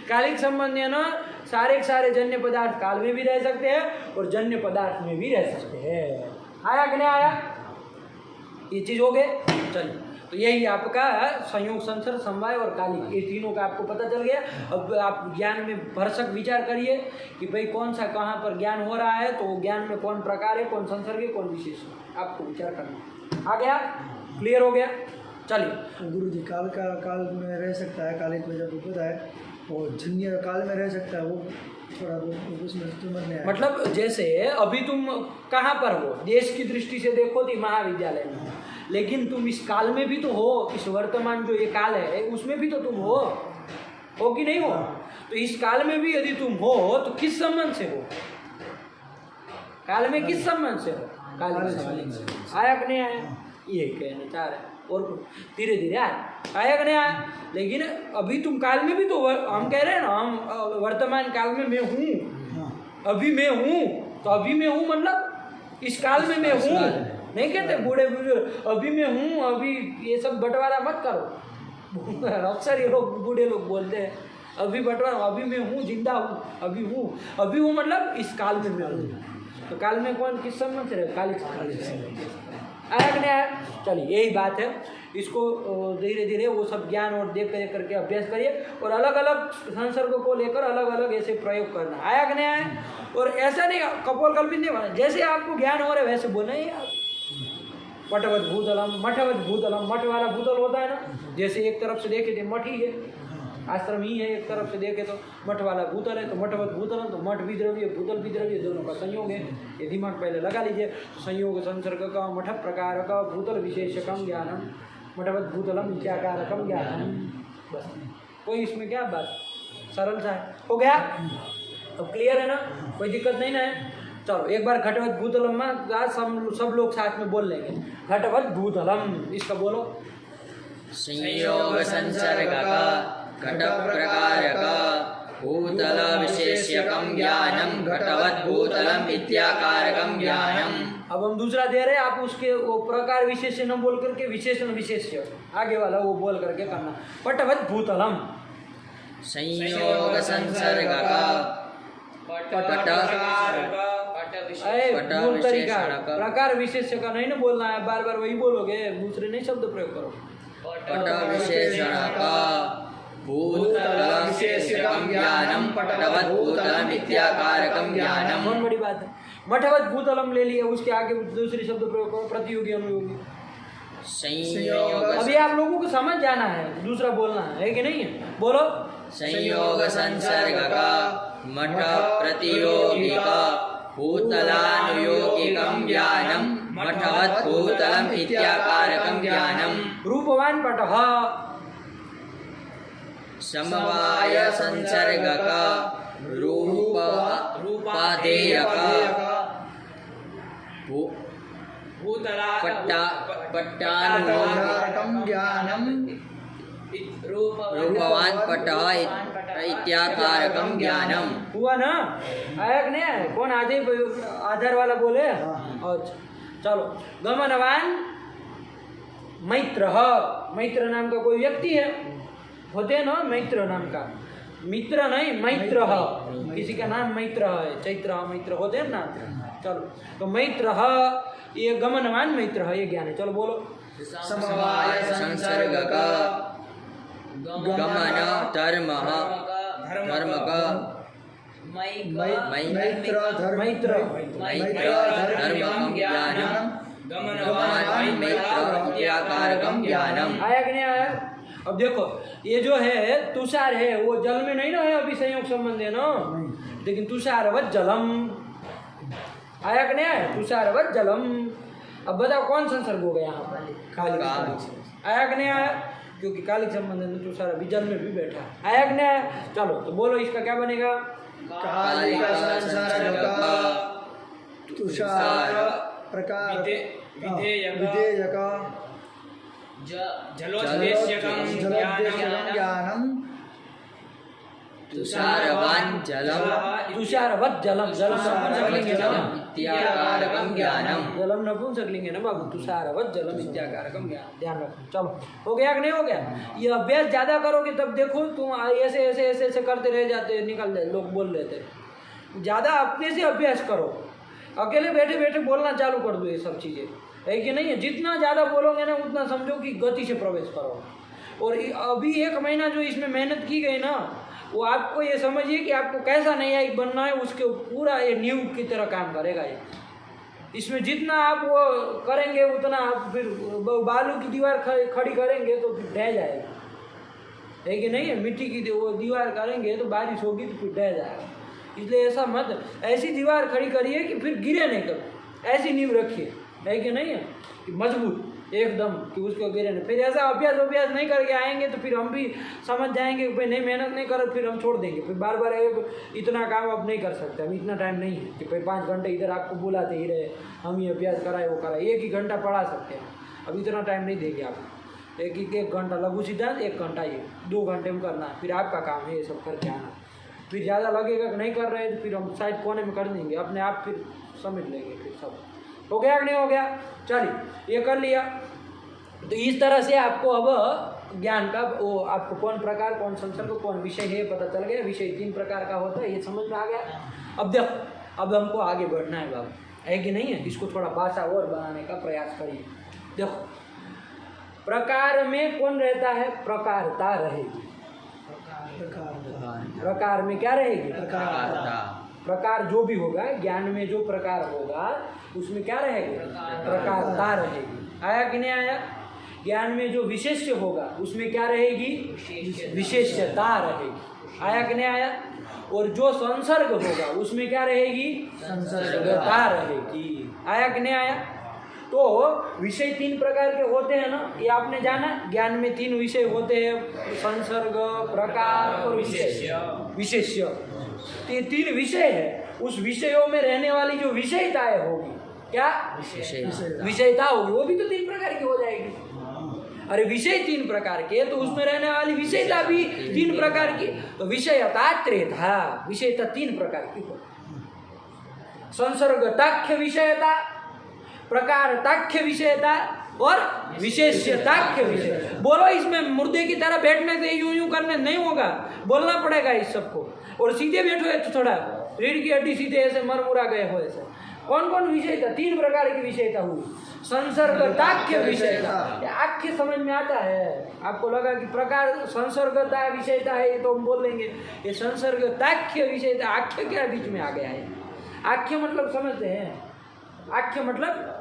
कालिक संबंध है ना, सारे के सारे जन्य पदार्थ काल में भी रह सकते हैं और जन्य पदार्थ में भी रह सकते हैं। आया कि नहीं आया? ये चीज हो गए। चलिए, तो यही आपका संयोग संसर्ग समवाय और कालिक, ये तीनों का आपको पता चल गया। अब आप ज्ञान में भरसक विचार करिए कि भाई कौन सा कहाँ पर ज्ञान हो रहा है, तो ज्ञान में कौन प्रकार है, कौन संसर्ग है, कौन विशेष है, आपको विचार करना। आ गया? क्लियर हो गया? चलिए। गुरु जी, काल में रह सकता है, कालिक में जब पता है, और जन्य काल में रह सकता है, वो थोड़ा उसमें समझ नहीं आया। मतलब जैसे अभी तुम कहाँ पर हो, देश की दृष्टि से देखो तो महाविद्यालय में, लेकिन तुम इस काल में भी तो हो, इस वर्तमान जो ये काल है उसमें भी तो तुम हो कि नहीं हो? तो इस काल में भी यदि तुम हो तो किस संबंध से हो? काल में किस संबंध से हो? काल से। आया कि नहीं आया? ये कहना चाह रहे, और धीरे धीरे आया कि नहीं आया? लेकिन अभी तुम काल में भी तो, हम कह रहे हैं ना, हम वर्तमान काल में मैं हूँ, अभी मैं हूँ, तो अभी मैं हूँ मतलब इस काल में मैं हूँ। नहीं कहते बूढ़े बुजुर्ग अभी मैं हूँ, अभी ये सब बंटवारा मत करो। अक्सर ये लोग बूढ़े लोग बोलते हैं अभी बंटवारा, अभी मैं हूँ, जिंदा हूँ, अभी हूँ मतलब इस काल में मैं हूँ। तो काल में कौन किस संबंध से? कालिक आया कि नहीं आया? चलिए, यही बात है। इसको धीरे धीरे वो सब ज्ञान और देख करके अभ्यास करिए, और अलग अलग संसर्ग को लेकर अलग अलग ऐसे प्रयोग करना। आया कि नहीं आया? और ऐसा नहीं कपोल कल्पित नहीं बना, जैसे आपको ज्ञान हो रहा है वैसे बोलना ही। आप पटवत भूतलम, मठवत भूतलम, मठ वाला भूतल होता है ना, जैसे एक तरफ से देखे तो मठ ही है, आश्रम ही है, एक तरफ से देखे तो मठ वाला भूतल है, तो मठवत भूतलम, तो मठ भी द्रव्य, भूतल भी द्रव्य, दोनों का संयोग है। ये दिमाग पहले लगा लीजिए। संयोग संसर्ग का मठ प्रकार का भूतल विशेषकम ज्ञानम मठवत भूतलम इत्याकारकम ज्ञानम। बस, कोई इसमें क्या बात सरल सा है। हो गया? अब क्लियर है ना? कोई दिक्कत नहीं ना है? चलो एक बार घटवत भूतलम में आज सब लोग साथ में बोल लेंगे। घटवत भूतलम, इसका बोलो। संयोग संसर्ग का घट प्रकार का भूतल विशेष्यकम ज्ञानम घटवत भूतलम इत्याकारकम ज्ञानम। अब हम दूसरा दे रहे हैं, आप उसके वो प्रकार विशेष्य न बोल करके विशेषण विशेष्य आगे वाला वो बोल करके करना। पटवत भूतलम संयोग संसर्ग का मूल तरीका प्रकार विशेष्य का नहीं ना बोलना है, बार बार वही बोलोगे, दूसरे नहीं शब्द प्रयोग करो। पट विशेषण का भूतल विशेष्यकम ज्ञानम पटवत भूतलम इत्याकारकम ज्ञानम। बहुत बड़ी बात है। मठवत भूतलम ले लिया, उसके आगे दूसरी शब्द प्रयोग करो, प्रतियोगी अनुयोगी। संयोग अभी आप लोगों को समझ जाना है, दूसरा बोलना है कि नहीं है? बोलो। संयोग संसर्ग का मठ प्रतियोगी का भूतलानुयोगिकम ज्ञानम मठवत भूतलम इत्याकारकम ज्ञानम। रूपवान पटः समवाय संसर्ग का रूपादेय का पट्टानुयोगिकम ज्ञानम रूपवान पटः इत्याकारकम ज्ञानम। हुआ ना? आया कि नहीं आया? कौन आधार वाला बोले? अच्छा चलो। गमनवान मैत्र, मैत्र नाम का कोई व्यक्ति है, होते हैं ना मैत्र नाम का, मित्र नहीं मैत्र, किसी का नाम मैत्र है, चैत्र मैत्र होते हैं ना। चलो तो मैत्र ये गमनवान मैत्र है, ये ज्ञान है। चलो बोलो। समवाय संसर्ग का गमन धर्म का मैत्र धर्म ज्ञानम गमनवान मैत्र इत्याकारकम ज्ञानम। आया कि नहीं आया? अब देखो ये जो है तुषार है, वो जल में नहीं ना है, अभी संयोग संबंध है ना, लेकिन तुषारवत जलम। आया कि नहीं आया? तुषारवत जलम। अब बताओ कौन संसर्ग हो गया यहाँ पर? कालिक। आया कि नहीं आया? क्योंकि कालिक संबंध है, तुषार अभी जल में भी बैठा। आया कि नहीं आया? चलो तो बोलो इसका क्या बनेगा? कालिक संसर्ग का तुषार प्रकार विधेयक जलोद्देश्यकम ज्ञानम तुषारवान जलम तुषारवत जलम। जलम नपुंसकलिंग है ना? इत्याकारकम ज्ञानम। जलम नपुंसकलिंग है ना बाबू? तुषारवत जलम इत्याकारकम ज्ञान। ध्यान रखो। चलो हो गया कि नहीं हो गया? ये अभ्यास ज़्यादा करोगे तब देखो तुम ऐसे ऐसे ऐसे ऐसे करते रह जाते, निकल जाए, लोग बोल लेते। ज़्यादा अपने से अभ्यास करो, अकेले बैठे बैठे बोलना चालू कर दो ये सब चीज़ें, है कि नहीं है? जितना ज़्यादा बोलोगे ना उतना समझो कि गति से प्रवेश करो। और अभी 1 महीना जो इसमें मेहनत की गई ना, वो आपको ये समझिए कि आपको कैसा न्यायिक बनना है, उसके पूरा ये नींव की तरह काम करेगा ये। इसमें जितना आप वो करेंगे उतना आप फिर बालू की दीवार खड़ी करेंगे तो फिर ढह जाएगा, है कि नहीं है? मिट्टी की वो दीवार करेंगे तो बारिश होगी तो फिर ढह जाएगा। इसलिए ऐसा मत, ऐसी दीवार खड़ी करिए कि फिर गिरे नहीं कभी, ऐसी नींव रखिए, है कि नहीं है? कि मजबूत एकदम, कि उसको गिरे नहीं। फिर ऐसा अभ्यास नहीं करके आएंगे तो फिर हम भी समझ जाएंगे कि भाई नहीं मेहनत नहीं कर, फिर हम छोड़ देंगे। फिर बार बार इतना काम अब नहीं कर सकते, हम इतना टाइम नहीं है कि भाई 5 घंटे इधर आपको बुलाते ही रहे, हम ये अभ्यास कराए वो कराए। 1 ही घंटा पढ़ा सकते हैं, अब इतना टाइम नहीं देंगे आपको। 1 घंटा लघु सिद्धांत, 1 घंटा ये, 2 घंटे में करना है। फिर आपका काम है ये सब करके आना। फिर ज़्यादा लगेगा कि नहीं कर रहे तो फिर हम साइड कोने में कर देंगे, अपने आप फिर समझ लेंगे। फिर सब हो गया कि नहीं हो गया? चलिए ये कर लिया। तो इस तरह से आपको अब ज्ञान का वो आपको कौन प्रकार, कौन संसर्ग, कौन विषय है पता चल गया। विषय 3 प्रकार का होता है, ये समझ में आ गया। अब देखो अब हमको आगे बढ़ना है बाबू, है कि नहीं है? इसको थोड़ा भाषा और बनाने का प्रयास करिए। देखो प्रकार में कौन रहता है? प्रकारता रहेगी। प्रकार में क्या रहेगी? प्रकार जो भी होगा ज्ञान में, जो प्रकार होगा उसमें क्या रहेगी? प्रकारता रहेगी। आया कि नहीं आया? ज्ञान में जो विशेष्य होगा उसमें क्या रहेगी? विशेष्यता रहेगी। आया कि नहीं आया? और जो संसर्ग होगा उसमें क्या रहेगी? संसर्गता रहेगी। आया कि नहीं आया? तो विषय 3 प्रकार के होते हैं ना, ये आपने जाना। ज्ञान में 3 विषय होते हैं, संसर्ग, प्रकार और विशेष्य। विशेष्य। तो ये तीन विषय है, उस विषयों में रहने वाली जो विषयताएं होगी, क्या विषयता होगी, वो भी तो तीन प्रकार की हो जाएगी। अरे विषय तीन प्रकार के, तो उसमें रहने वाली विषयता भी तीन प्रकार की। तो विषयता त्रेधा, विषयता तीन प्रकार की हो। संसर्गताख्य विषयता, प्रकारताख्य विषयता और विशेष्यताख्य विषय। बोलो, इसमें मुर्दे की तरह बैठने से यूं यूं करने नहीं होगा, बोलना पड़ेगा इस सबको। और सीधे बैठो है तो थोड़ा रीढ़ की हड्डी सीधे ऐसे मरमुरा गए हो ऐसे। कौन कौन विषयता? तीन प्रकार की विषयता हुई। संसर्गताख्य विषयता, आख्य समझ में आता है। आपको लगा कि प्रकार संसर्गता विषयता है, ये तो हम बोल लेंगे। ये संसर्गताख्य विषयता, आख्य क्या बीच में आ गया है? आख्य मतलब समझते हैं, आख्य मतलब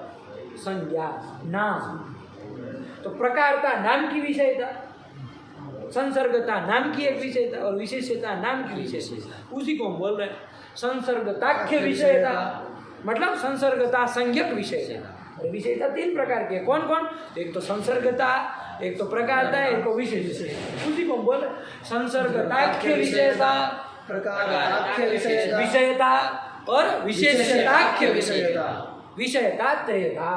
संज्ञा, नाम। तो प्रकारता नाम की विषयता, संसर्गता नाम की एक विषयता और विशेषता नाम की विशेषता, उसी को हम बोल रहे हैं संसर्गताख्य विषयता। मतलब संसर्गता संज्ञक विषयता। और विषयता तीन प्रकार की है। कौन कौन? एक तो संसर्गता, एक तो प्रकारता, एक तो विशेषता, उसी को हम बोल रहे हैं संसर्गताख्य विषयता, प्रकारताख्य विषयता, विषयता और विशेषताख्य विषयता। विषयता त्रेधा,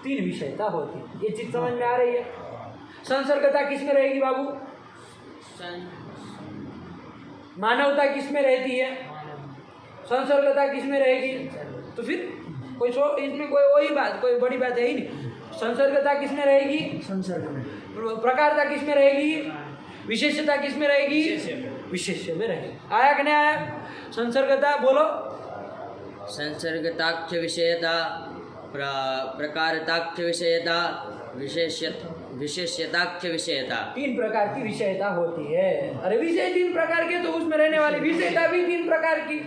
तीन विषयता होती है। ये चीज समझ में आ रही है? संसर्गता किस में रहेगी बाबू? मानवता किस में रहती है? संसर्गता किस में रहेगी? तो फिर कोई इसमें कोई वही बात, कोई बड़ी बात है ही नहीं। संसर्गता किस में रहेगी? संसर्ग में। प्रकारता किस में रहेगी? विशेषता किस में रहेगी? विशेष्य में रहेगी। आया कि नहीं आया? संसर्गता बोलो। संसर्गताख्य विषयता, प्रकारताख्य विषयता, विशेष्यताख्य विषयता। तीन प्रकार की विषयता होती है। अरे विषय तीन प्रकार के, तो उसमें रहने वाली विषयता भी तीन प्रकार की।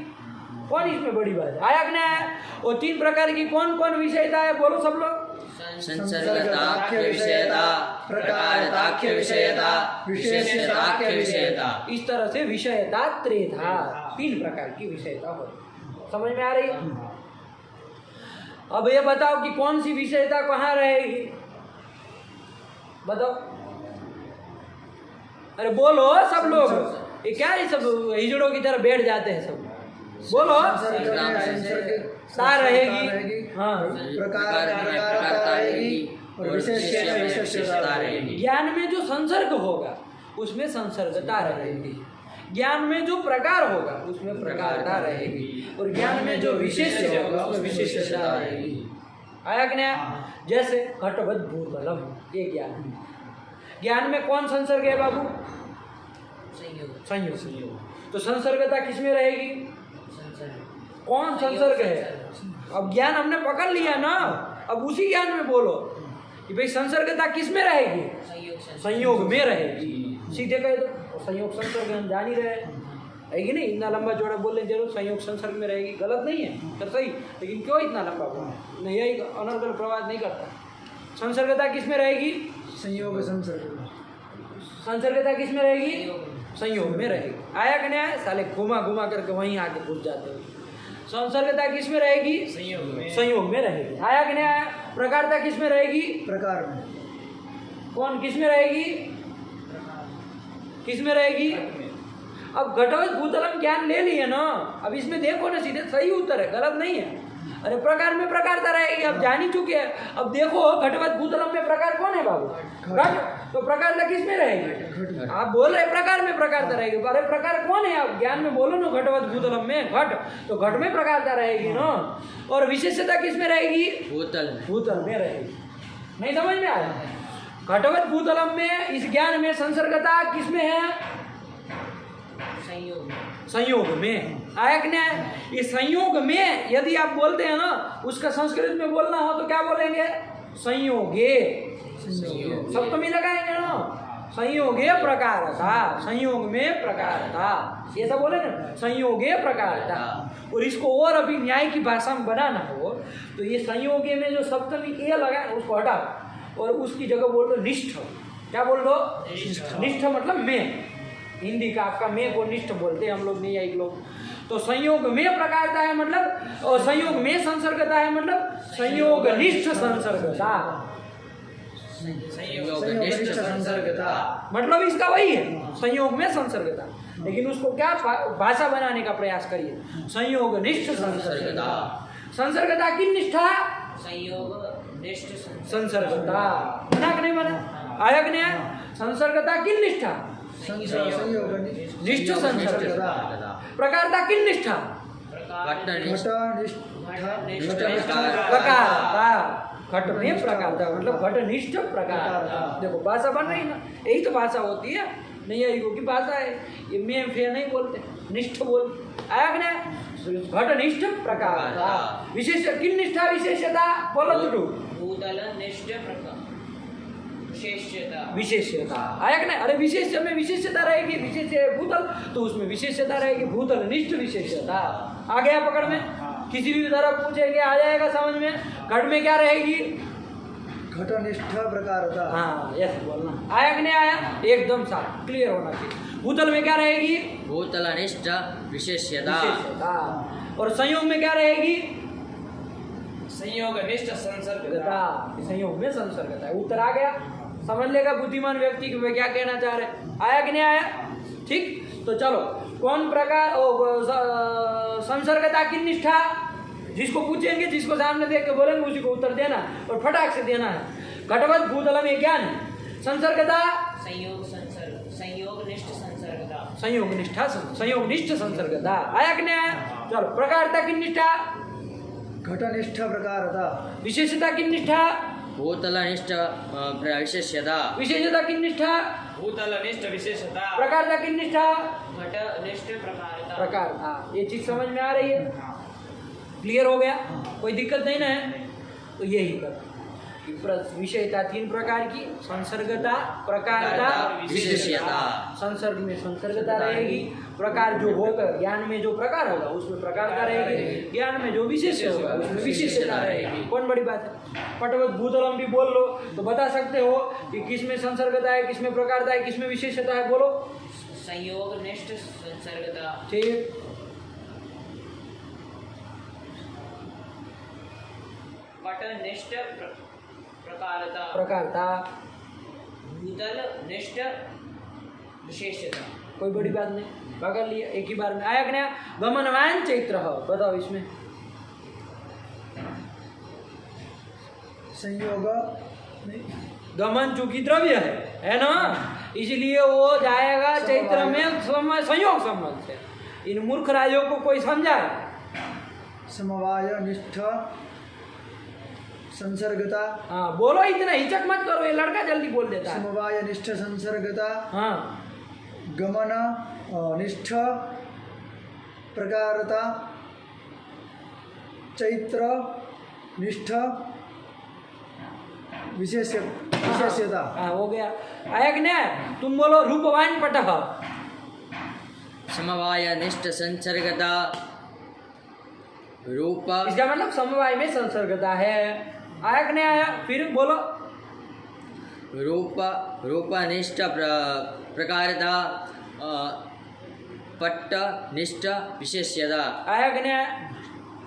कौन इसमें बड़ी बात है? आया कि नहीं आया? वो तीन प्रकार की कौन कौन विषयता है? बोलो सब लोग। संसर्गताख्य विषयता, प्रकारताख्य विषयता, विशेष्यताख्य विषयता। इस तरह से विषयता त्रेधा, तीन प्रकार की विषयता होती है। समझ में आ रही है? अब ये बताओ कि कौन सी विषयता कहाँ रहेगी? बताओ। अरे बोलो सब लोग। ये क्या है, सब हिजड़ों की तरह बैठ जाते हैं सब। बोलो। ता रहेगी, हाँ। प्रकारता रहेगी और विशेषता रहेगी। ज्ञान में जो संसर्ग होगा उसमें संसर्गता रहेगी, ज्ञान में जो प्रकार होगा उसमें प्रकारता रहेगी, और ज्ञान में जो विशेष होगा उसमें विशेषता रहेगी। आया कि नहीं? जैसे घटवत भूतलम, ये ज्ञान। ज्ञान में कौन संसर्ग है बाबू? संयोग। तो संसर्गता किसमें रहेगी? कौन संसर्ग है? अब ज्ञान हमने पकड़ लिया ना, अब उसी ज्ञान में बोलो कि भाई संसर्गता किसमें रहेगी? संयोग में रहेगी। सीधे कह दो, संयोग संसर्ग हम जान ही रहे है कि नहीं? इतना लंबा चौड़ा बोलने जरूर संयोग संसर्ग में रहेगी, गलत नहीं है तो सही, लेकिन क्यों इतना लंबा बोलना? नहीं, यही अनर्गल प्रवाद नहीं करता। संसर्गता किस में रहेगी? संयोग संसर्ग। संसर्गता किस में रहेगी? संयोग में रहेगी। आया कि नहीं आया? साले घुमा घुमा करके वहीं आके घुस जाते हो। संसर्गता किस में रहेगी? संयोग में रहेगी। आया कि नहीं आया? प्रकारता किस में रहेगी? प्रकार में। कौन किस में रहेगी? किस में रहेगी? अब घटवत भूतलम ज्ञान ले लिए ना, अब इसमें देखो ना, सीधे सही उत्तर है, गलत नहीं है। अरे प्रकार में प्रकारता रहेगी, अब जान ही चुके हैं। अब देखो घटवत भूतलम में प्रकार कौन है बाबू? घट। तो प्रकारता किस में रहेगी? आप बोल रहे प्रकार में प्रकारता रहेगी, अरे प्रकार कौन है? आप ज्ञान में बोलो ना, घटवत भूतलम में घट, तो घट में प्रकारता रहेगी ना। और विशेषता किस में रहेगी? भूतल में रहेगी। नहीं समझ में आया? घटवत भूतलम में इस ज्ञान में संसर्गता किस में है? संयोग में। आया कि नहीं? इस संयोग में यदि आप बोलते हैं ना, उसका संस्कृत में बोलना हो तो क्या बोलेंगे? संयोगे। सप्तमी लगाएंगे ना, संयोगे प्रकारता, संयोग में प्रकारता, ये सब बोले ना, संयोगे प्रकारता। और इसको और अभी न्याय की भाषा में बनाना हो तो ये संयोगे में जो सप्तमी ए लगा उसको हटाओ और उसकी जगह बोल दो निष्ठ। क्या बोल दो? निष्ठ मतलब में। हिंदी का आपका में को निष्ठ बोलते हैं हम लोग, नहीं लोग। तो संयोग में प्रकारता है मतलब, और संयोग में संसर्गता है मतलब संयोग निष्ठ संसर्गता। संसर्गता मतलब इसका वही है, संयोग में संसर्गता। लेकिन उसको क्या भाषा बनाने का प्रयास करिए, संयोग निष्ठ संसर्गता। संसर्गता की निष्ठा, संयोग निष्ठ संसर्गता बना कि नहीं बना, आया कि नहीं आया? संसर्गता की निष्ठा, संयोग निष्ठ संसर्गता। प्रकारता की निष्ठा, प्रकारता। घट में प्रकारता मतलब घटनिष्ठ प्रकार। देखो भाषा बन रही ना, यही तो भाषा होती है, नहीं आई की भाषा है ये, में फे नहीं बोलते, निष्ठ बोल, आया कि नहीं? घटनिष्ठ प्रकारता। विशेष किन निष्ठा विशेषता बोलो तो भूतल निष्ठ विशेषता, विशेषता आया कि नहीं? अरे विशेष में विशेषता रहेगी, विशेष भूतल तो उसमें विशेषता रहेगी, भूतल निष्ठ विशेषता। आ गया पकड़ में? किसी भी तरह पूछेंगे आ जाएगा समझ में। घट में क्या रहेगी? घटनिष्ठ प्रकारता। हाँ यस बोलना, आया कि नहीं आया? एकदम साफ क्लियर होना चाहिए। भूतल में क्या रहेगी? भूतलनिष्ठ विशेष्यता। विशेषता। और संयोग में क्या रहेगी? संयोग निष्ठ संसर्गता। संयोग में संसर्गता है। उत्तर आ गया, समझ लेगा बुद्धिमान व्यक्ति कि वे क्या कहना चाह रहे हैं। आया कि नहीं आया? ठीक, तो चलो कौन प्रकार संसर्गता की निष्ठा, जिसको पूछेंगे जिसको सामने देख के बोलेंगे उसी को उत्तर देना और फटाक से देना है। घटवत भूतलम ये ज्ञान, संसर्गता संयोग संसर्ग, संयोग निष्ठ संसर्गता, संयोग निष्ठा, संयोग निष्ठ संसर्गता। आया कि नहीं आया? चलो प्रकारता की निष्ठा, घटनिष्ठ प्रकारता। विशेषता की निष्ठा, भूतलनिष्ठ विशेष्यता। विशेषता की निष्ठा, भूतल निष्ठ विशेषता, प्रकारता की निष्ठा, घट निष्ठ प्रकारता। प्रकारता। ये चीज समझ में आ रही है? क्लियर हो गया? कोई दिक्कत नहीं ना है? तो यही कर विषयता तीन प्रकार की, संसर्गता, प्रकारता, विशेष्यता। संसर्ग में संसर्गता रहेगी, प्रकार जो होगा ज्ञान में जो प्रकार होगा उसमें प्रकारता रहेगी, ज्ञान में जो विशेष होगा उसमें विशेषता रहेगी। कौन बड़ी बात है? पटवत भूतलम भी बोल लो तो बता सकते हो कि किसमें संसर्गता है, किसमें प्रकारता है, किसमें विशेषता है। बोलो। संयोग निष्ठ संसर्गता, ठीक, पट निष्ठ प्रकारता, प्रकारता, भूतल निष्ठ विशेषता। कोई बड़ी बात नहीं, पकड़ लिया एक ही बार में। आया कि नहीं? गमनवान चैत्र बताओ इसमें। संयोग गमन चूंकि द्रव्य है ना, इसलिए वो जाएगा चैत्र में संयोग संबंध से। इन मूर्ख राजों को कोई समझाए? समवाय निष्ठ संसर्गता। हाँ बोलो, इतना हिचक मत करो, ये लड़का जल्दी बोल देता है। समवाय निष्ठ संसर्गता, हाँ गमन निष्ठ प्रकारता, चैत्र निष्ठ विशेष्यता। हाँ हो गया। आया कि नहीं? तुम बोलो रूपवान पटह, समवाय निष्ठ संसर्गता, रूप। इसका मतलब समवाय में संसर्गता है। आया कि नहीं आया? फिर बोलो। रूपनिष्ठ प्रकारता, पट्टनिष्ठ विशेष्यता। आया कि नहीं आया?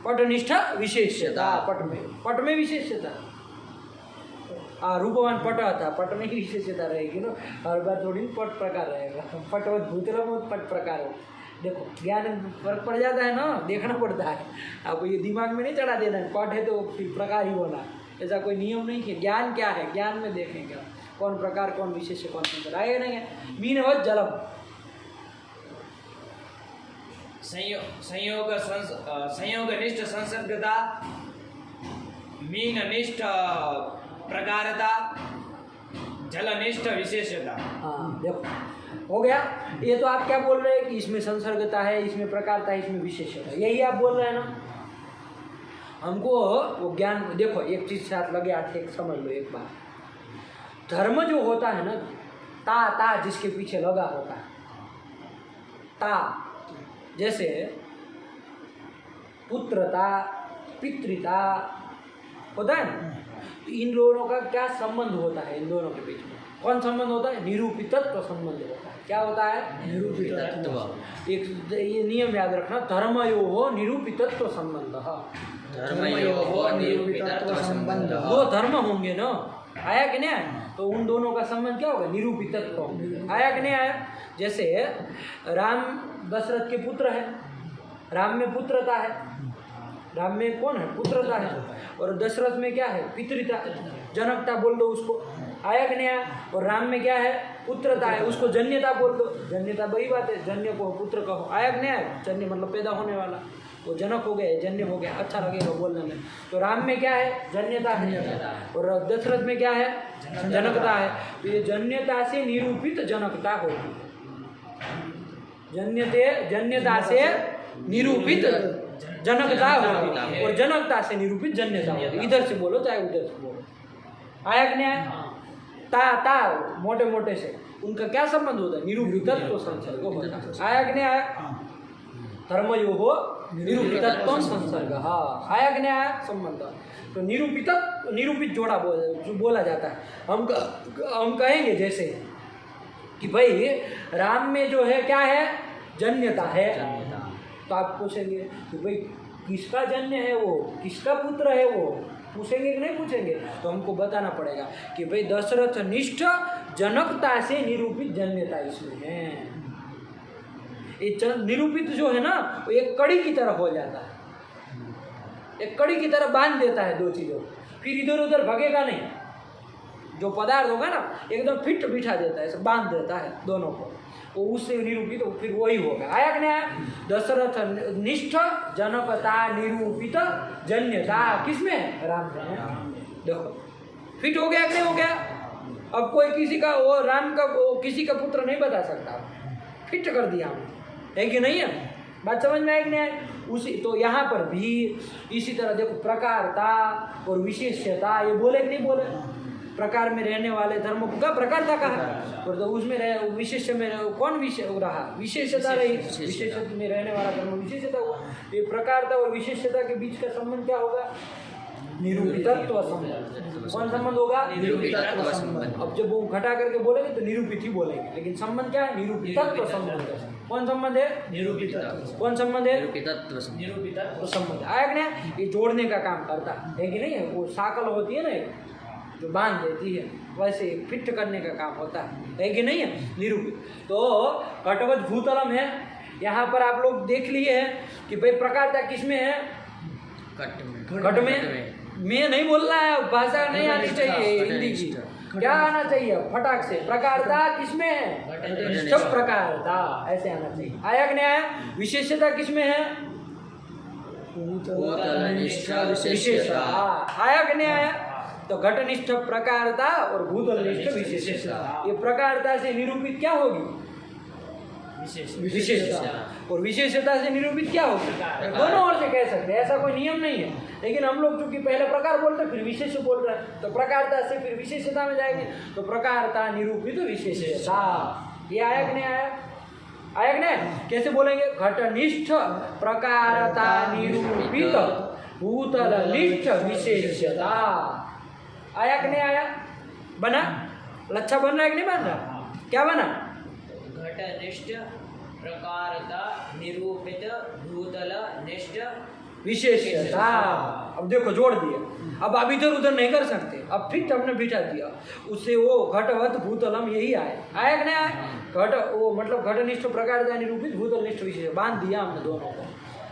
पटनिष्ठ विशेष्यता, पट में विशेष्यता। रूपवान पट आता, पट में ही विशेषता रहेगी ना, हर बार थोड़ी पट प्रकार रहेगा। पटवत भूतलम पट प्रकार हो। देखो ज्ञान में फर्क पड़ जाता है ना, देखना पड़ता है। आपको ये दिमाग में नहीं चढ़ा देना है पट है तो फिर प्रकार ही होना, ऐसा कोई नियम नहीं है। ज्ञान क्या है, ज्ञान में देखेंगे कौन प्रकार कौन विशेष कौन संकर आएगा नहीं है। मीनवत जलम, संयोग निष्ठ संसर्गता, मीन निष्ठ प्रकारता, जलनिष्ठ विशेषता। हाँ देखो हो गया। ये तो आप क्या बोल रहे हैं कि इसमें संसर्गता है, इसमें प्रकारता है, इसमें विशेषता, यही आप बोल रहे हैं ना। हमको वो ज्ञान देखो एक चीज साथ लगे हाथ एक समझ लो एक बार। धर्म जो होता है ना, ता जिसके पीछे लगा होता है, ता जैसे पुत्रता पितृता होता है ना, तो इन दोनों का क्या संबंध होता है? इन दोनों के बीच में कौन संबंध होता है? निरूपितत्व संबंध होता है। क्या होता है? निरूपितत्व। एक ये नियम याद रखना, धर्मयो हो निरूपितत्व संबंध। धर्मयो हो निरूपितत्व संबंध। दो धर्म होंगे ना, आया कि नहीं आया? तो उन दोनों का संबंध क्या होगा? निरूपितत्व। आया कि नहीं आया? जैसे राम दशरथ के पुत्र है, राम में पुत्रता है, राम में कौन है? पुत्रता है। और दशरथ में क्या है? पितृता, जनकता बोल दो उसको, आया कि नहीं आया? और राम में क्या है? पुत्रता है, उसको जन्यता बोल दो, जन्यता वही बात है, जन्य को पुत्र कहो, आया कि नहीं आया? जन्य मतलब पैदा होने वाला, वो जनक हो गए, जन्य हो गया, अच्छा लगेगा बोलने में। तो राम में क्या है? जन्यता है। और दशरथ में क्या है? जनकता है। तो ये जन्यता से निरूपित जनकता होगी, जन्यता से निरूपित जनकता होगी और जनकता से निरूपित जन्यता होगी। इधर से बोलो चाहे उधर से बोलो, आया कि नहीं आया? ता मोटे मोटे से उनका क्या संबंध होता है? निरूपितत्व संसर्ग होता है, आया कि नहीं आया? धर्मयो हो निरूपितत्व संसर्ग, हाँ, आया कि नहीं आया संबंध? तो निरूपित जोड़ा जो बोला जाता है। हम कहेंगे जैसे कि भाई राम में जो है क्या है? जन्यता है। तो आप पूछेंगे कि भाई किसका जन्य है वो, किसका पुत्र है वो, पूछेंगे कि नहीं पूछेंगे? तो हमको बताना पड़ेगा कि भाई दशरथ निष्ठ जनकता से निरूपित जन्यता इसमें है। ये निरूपित जो है ना वो एक कड़ी की तरह हो जाता है, एक कड़ी की तरह बांध देता है दो चीज़ों, फिर इधर उधर भगेगा नहीं। जो पदार्थ होगा ना एकदम फिट बिठा देता है, ऐसे बांध देता है दोनों को, वो उससे निरूपित तो फिर वही होगा, आया कि नहीं आया? दशरथ निष्ठ जनकता निरूपित जन्यता किसमें? राम में। देखो फिट हो गया कि नहीं हो गया? अब कोई किसी का वो राम का वो किसी का पुत्र नहीं बता सकता, फिट कर दिया हमने, है कि नहीं है? बात समझ में आए कि नहीं आए? उसी तो यहाँ पर भी इसी तरह देखो प्रकारता और विशेष्यता, ये बोले कि नहीं बोले? प्रकार में रहने वाले धर्म का प्रकारता कहा, और तो उसमें रहे विशेष में कौन रहा? विशेषता रही, विशेषता में रहने वाला धर्म विशेषता हुआ। ये प्रकारता और विशेषता के बीच का संबंध क्या होगा? निरूपितत्व संबंध। कौन संबंध होगा? निरूपितत्व संबंध। अब जब वो घटा करके बोलेंगे तो निरूपित ही बोलेंगे, लेकिन संबंध क्या है? निरूपितत्व संबंध। कौन संबंध है? निरूपितत्व। कौन संबंध है? निरूपितत्व संबंध। आया कि नहीं? ये जोड़ने का काम करता है कि नहीं है? वो साकल होती है ना जो बांध देती है, वैसे फिट करने का काम होता है कि नहीं है? निरूपित। तो घटवत भूतलम है, यहाँ पर आप लोग देख लिए हैं कि भाई प्रकारता किसमें है? घट में। मैं नहीं बोल रहा है, भाषा नहीं आनी चाहिए हिंदी की, क्या आना चाहिए फटाक से? प्रकारता किसमें है? सब प्रकारता, ऐसे आना चाहिए, आया कि नहीं आया? विशेषता किसमें है? विशेषता, आया कि नहीं आया? तो घटनिष्ठ प्रकारता और भूतलनिष्ठ विशेषता, ये प्रकारता से निरूपित क्या होगी? विशेषता। और विशेषता से निरूपित क्या होगी? दोनों ओर से कह सकते हैं, ऐसा कोई नियम नहीं है, लेकिन हम लोग चूंकि पहले प्रकार बोलते हैं फिर विशेष बोल रहे हैं, तो प्रकारता से फिर विशेषता में जाएंगे, तो प्रकारता निरूपित विशेषता, ये आया कि नहीं आया? आया कि नहीं? कैसे बोलेंगे? घटनिष्ठ प्रकारता निरूपित भूतलनिष्ठ विशेषता, आया कि नहीं आया? बना? लच्छा बन रहा है कि नहीं बन रहा? क्या बना? घटनिष्ठ प्रकारता निरूपित भूतल निष्ठ विशेषता। अब देखो जोड़ दिया, अब आप इधर उधर नहीं कर सकते, अब फिर हमने बिठा दिया, उससे वो घटवत भूतलम यही आया कि नहीं आया? घट वो मतलब घटनिष्ठ प्रकारता निरूपित भूतलनिष्ठ विशेष बांध दिया हमने दोनों को,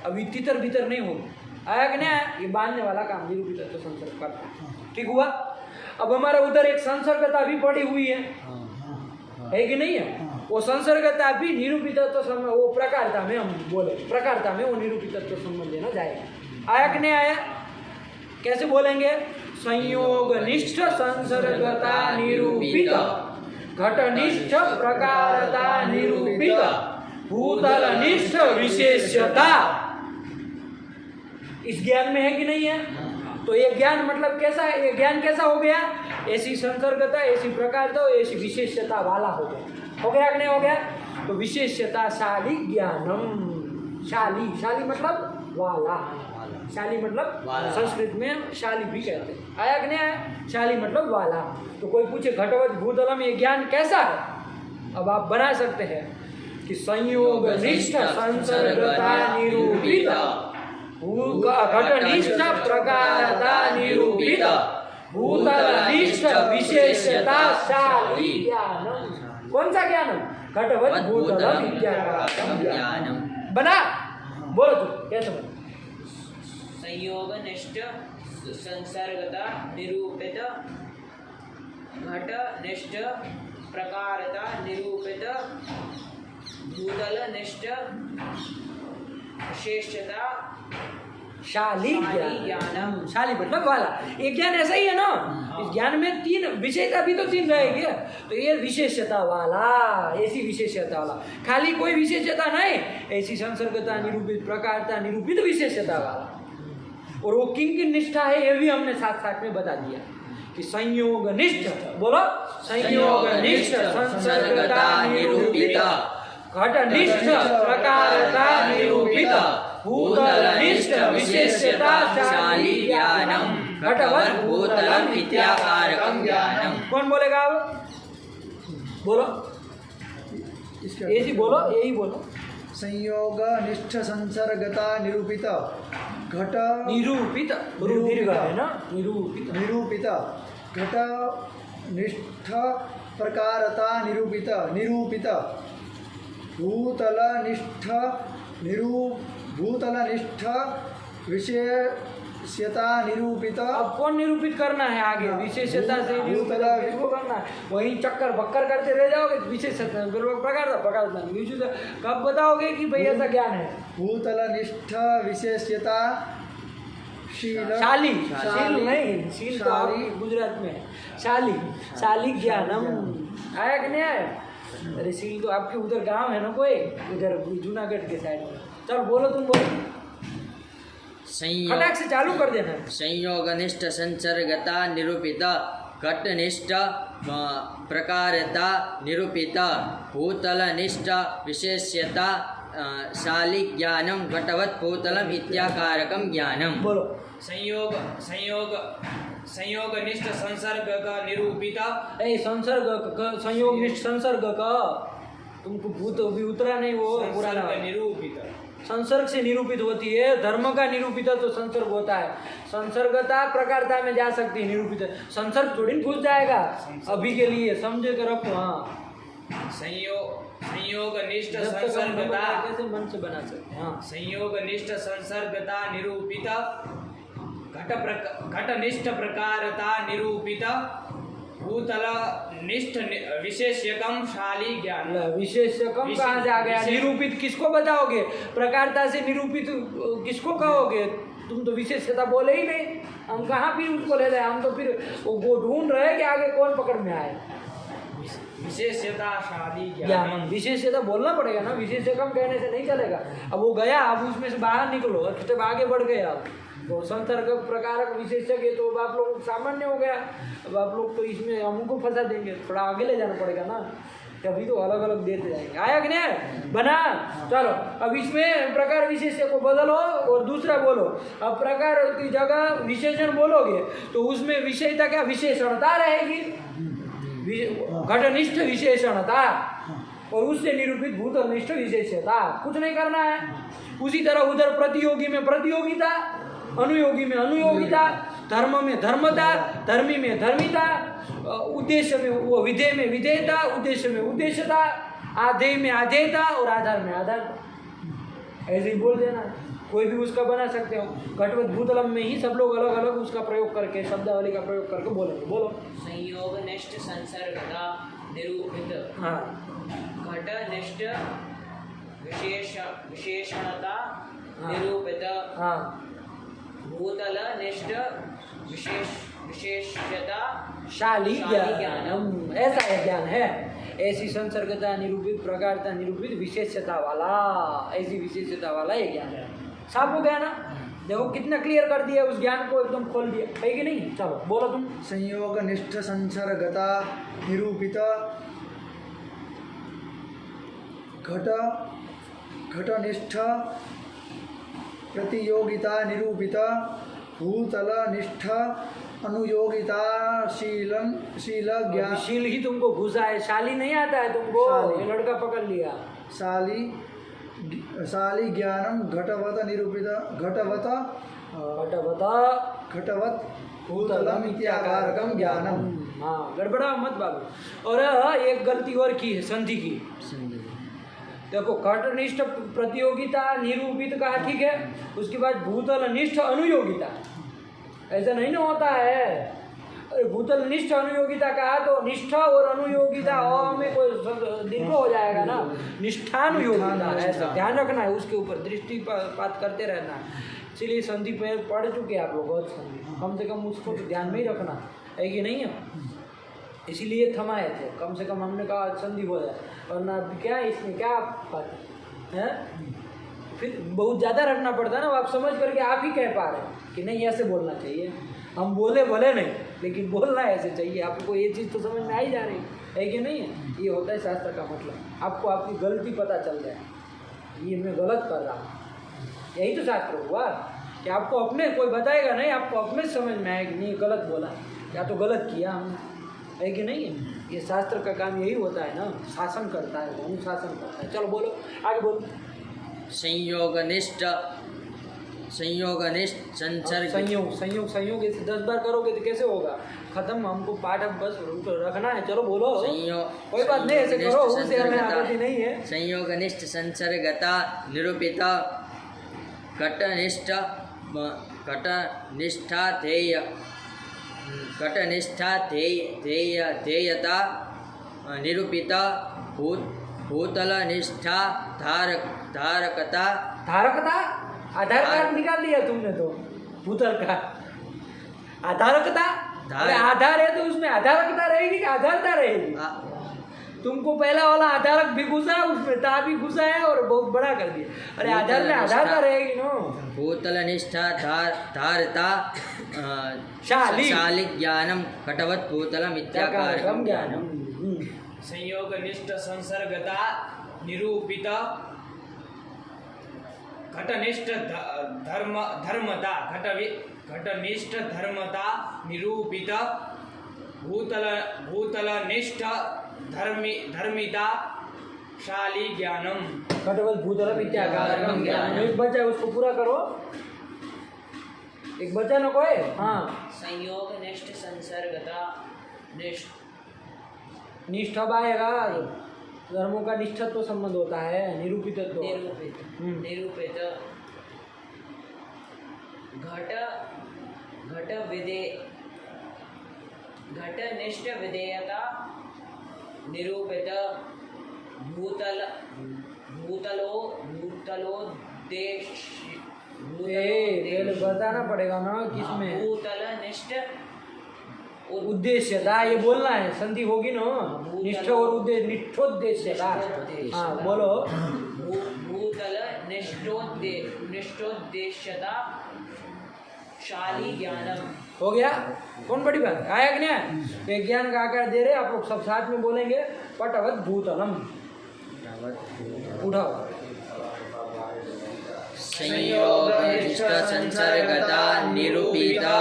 अब तितर भीतर नहीं होगी, आया कि नहीं आया? ये बांधने वाला काम निरूपित तो संसर्ग करता है, ठीक हुआ? अब हमारा उधर एक संसर्गता भी पड़ी हुई है कि नहीं है? वो संसर्गता भी निरूपितत्व संबंध, वो प्रकारता में हम बोले प्रकारता में वो निरूपितत्व संबंध देना जाएगा, आया कि नहीं आया? कैसे बोलेंगे? संयोग निष्ठ संसर्गता निरूपित घटनिष्ठ प्रकारता निरूपित भूतलनिष्ठ विशेषता, इस ज्ञान में है कि नहीं है? तो ये ज्ञान मतलब कैसा है? ये ज्ञान कैसा हो गया? ऐसी संसर्गता, ऐसी प्रकारता, ऐसी विशेषता वाला हो गया कि नहीं हो गया? तो विशेषता शाली ज्ञानम, शाली मतलब वाला, शाली मतलब संस्कृत में शाली भी कहते हैं, आया कि नहीं आया? शाली मतलब वाला। तो कोई पूछे घटवत भूतलम ये ज्ञान कैसा है? अब आप बना सकते हैं कि संयोग निष्ठ संसर्गता निरूपित घटनिष्ठ प्रकारता निरूपित भूतलनिष्ठ विशेषता शाली ज्ञानम। कौन सा ज्ञानम? घटवत् भूतलम इत्याकारकम ज्ञानम। बना। बोलो तुम कैसे बना? संयोग निष्ठ संसर्गता निरूपित घट निष्ठ प्रकारता निरूपित भूतल निष्ठ विशेषता शाली ज्ञानम। शाली मतलब वाला ये ज्ञान ऐसा ही है ना। इस ज्ञान में तीन विषयता भी तो तीन रहेगी। तो ये विशेषता वाला, ऐसी विशेषता वाला, खाली कोई विशेषता नहीं, ऐसी संसर्गता निरूपित प्रकारता निरूपित विशेषता वाला। और वो किन की निष्ठा है ये भी हमने साथ साथ में बता दिया कि संयोग निष्ठ, बोलो संयोग निष्ठ संसर्गता निरूपित घटनिष्ठ प्रकारता निरूपित भूतलनिष्ठ विशेषता शाली ज्ञानम घटवत् भूतलम इत्याकारकम ज्ञानम। कौन बोलेगा अब? बोलो इसका ऐसी बोलो, यही बोलो। संयोग निष्ठ संसर्गता निरूपित घट निरूपित दीर्घ है ना, निरूपित निरूपित घट निष्ठ प्रकारता निरूपित निरूपित भूतल निष्ठ भूतलनिष्ठ विशेषता निरूपित। अब कौन निरूपित करना है आगे? विशेषता से निरूपित किसको करना है? वहीं चक्कर बक्कर करते रह जाओगे। विशेषता प्रकार कब बताओगे कि भाई ऐसा ज्ञान है? भूतलनिष्ठ विशेषता शाली शील नहीं, शील तो आपकी गुजरात में है। शाली शाली ज्ञानम आया कि नहीं आया? अरे शील तो आपके उधर गांव है ना, कोई उधर जूनागढ़ के साइड में। चल बोलो, तुम बोलो, खटाक से चालू कर देना। संयोगनिष्ठ संसर्गता निरूपित घटनिष्ठ प्रकारता निरूपित भूतलनिष्ठ विशेष्यता शाली ज्ञानम घटवत् भूतलम इत्याकारकम ज्ञानम। बोलो संयोग निष्ठ संसर्ग का निरूपित। संयोग निष्ठ संसर्ग का तुमको भूत भी उतरा नहीं, वो पुराना निरूपित संसर्ग से निरूपित होती है। धर्म का निरूपित तो संसर्ग होता है। संसर्गता प्रकारता में जा सकती है निरूपित। संसर्ग थोड़ी पूछ जाएगा अभी के लिए, समझे कर रखो। हाँ संयोग निष्ठ संसर्गता कैसे मन से बना सकते हैं। हाँ संयोग निष्ठ संसर्गता निरूपित घटनिष्ठ प्रकारता निरूपित भूतल निष्ठ विशेष्यकम शाली ज्ञान। विशेष्यकम कहाँ से आ गया? निरूपित किसको बताओगे? प्रकारता से निरूपित किसको कहोगे? तुम तो विशेषता बोले ही नहीं। हम कहाँ फिर उसको ले रहे? हम तो फिर वो ढूंढ रहे कि आगे कौन पकड़ में आए। विशेषता शाली ज्ञान, विशेषता बोलना पड़ेगा ना। विशेषकम कहने से नहीं चलेगा। अब वो गया, अब उसमें से बाहर निकलो, स्टेप आगे बढ़ गए। अब तो संसर्ग प्रकारक विशेषक है तो अब आप लोग सामान्य हो गया। अब आप लोग तो इसमें हमको फंसा देंगे, थोड़ा आगे ले जाना पड़ेगा ना, तभी तो अलग अलग देते जाएंगे। आया कि नहीं? बना। चलो अब इसमें प्रकार विशेष्य को बदलो और दूसरा बोलो। अब प्रकार की जगह विशेषण बोलोगे तो उसमें विषयता क्या? विशेषणता रहेगी, घटनिष्ठ विशेषणता, और उससे निरूपित भूतलनिष्ठ विशेषता। कुछ नहीं करना है। उसी तरह उधर प्रतियोगी में प्रतियोगिता, अनुयोगी में अनुयोगिता, धर्म में धर्मता, धर्मी में धर्मिता, उद्देश्य में वो विधेय में विधेयता, उद्देश्य में उद्देश्यता, आधेय में आधेयता और आधार में आधार। ऐसे ही बोल देना, कोई भी उसका बना सकते हो। घटवत् भूतलम में ही सब लोग अलग अलग उसका प्रयोग करके, शब्दावली का प्रयोग करके बोलेंगे। बोलो संयोग निष्ठ संसर्गता निरूपित। हाँ घटनिष्ठ विशेषणता निरूपित। हाँ भूतल निष्ठ विशेषता शाली ज्ञानम। ऐसा है ज्ञान है, ऐसी संसर्गता निरूपित प्रकारता निरूपित विशेषता वाला, ऐसी विशेषता वाला ये ज्ञान है। साफ हो गया ना? देखो कितना क्लियर कर दिया, उस ज्ञान को एकदम खोल दिया, है कि नहीं? चलो बोलो तुम। संयोग निष्ठ संसर्गता निरूपित घटनिष्ठ प्रतियोगिता निरूपित भूतल निष्ठ अनुयोगिता शील ज्ञान। शील ही तुमको घुसा है, शाली नहीं आता है तुमको। ये लड़का पकड़ लिया। शाली ज्ञानम घटवत निरूपित घटवत घटवत भूतलम इत्याकारकम ज्ञानम। हाँ, गड़बड़ा मत बाबू। और एक गलती और की है संधि की। देखो, घटनिष्ठ प्रतियोगिता निरूपित कहा, ठीक है। उसके बाद भूतलनिष्ठ अनुयोगिता, ऐसा नहीं ना होता है। अरे भूतलनिष्ठ अनुयोगिता कहा तो निष्ठा और अनुयोगिता में कोई दीर्घ हो जाएगा ना, निष्ठानुयोगिता, ऐसा ध्यान रखना है। उसके ऊपर दृष्टिपात करते रहना है। इसीलिए संधि पे पढ़ चुके आप लोग, बहुत संधि, कम से कम उसको तो ध्यान में ही रखना है कि नहीं है। इसीलिए थमाए थे, कम से कम हमने कहा संधि हो जाए, वरना क्या इसमें क्या बात है। फिर बहुत ज़्यादा रखना पड़ता है ना, आप समझ करके आप ही कह पा रहे हैं कि नहीं ऐसे बोलना चाहिए। हम बोले भले नहीं, लेकिन बोलना ऐसे चाहिए। आपको ये चीज़ तो समझ में आ ही जा रही है कि नहीं है। ये होता है शास्त्र का मतलब, आपको आपकी गलती पता चल जाए, ये मैं गलत कर रहा हूँ। यही तो शास्त्र हुआ कि आपको अपने, कोई बताएगा नहीं, आपको अपने समझ में आएगा नहीं गलत बोला या तो गलत किया हमने, है कि नहीं है। ये शास्त्र का काम यही होता है ना, शासन करता है, अनुशासन करता है। चलो बोलो, आगे बोलो। संयोगनिष्ठ संसर्ग। संयोग ऐसे 10 बार करोगे तो कैसे होगा, खत्म। हमको पाठ अब बस रखना है। चलो बोलो, कोई बात नहीं, ऐसे करो, उससे हमें आपत्ति नहीं है। संयोगनिष्ठ संसर्गता निरूपित घटनिष्ठा निरूपित भूतलनिष्ठा धारकता। आधार कार्ड निकाल लिया तुमने तो, भूतल का आधारकता। अरे आधार है तो उसमें आधारकता रहेगी कि आधारता रहेगी। तुमको पहला वाला आधारक भी घुसा, उसमें ता भी घुसा है और बहुत बड़ा कर दिया। अरे आधार में आधारता रहेगी नो। भूतलनिष्ठा धारता शाली ज्ञानम घटवत् भूतलम इत्याकारकम ज्ञानम। संयोगनिष्ठ संसर्गता निरूपित घटनिष्ठ धर्मता घटनिष्ठ धर्मता निरूपित भूतलनिष्ठ धर्मिता शाली ज्ञानम। घटवत् भूतलम इत्याकारकम ज्ञानम। एक बचा है, उसको पूरा करो। एक बचा ना कोई। हाँ, संयोगनिष्ठ संसर्गता निष्ठा आएगा, धर्मों का निष्ठत्व संबंध होता है, निरूपित निरूपित घटनिष्ठ विधेयता निरूपित बताना पड़ेगा ना किसमें। भूतलनिष्ठ उद्देश्यता, ये बोलना है, संधि होगी ना, निष्ठ और उद्देश्य, निष्ठोद्देश्यता। हाँ बोलो। भूतल निष्ठोद्देश्यता शाली ज्ञानम। हो गया। कौन बड़ी बात आया कि नहीं। एक ज्ञान का आकार दे रहे, आप लोग सब साथ में बोलेंगे, पटवत् भूतलम। उठाओ। संयोगनिष्ठ संसर्गता निरूपिता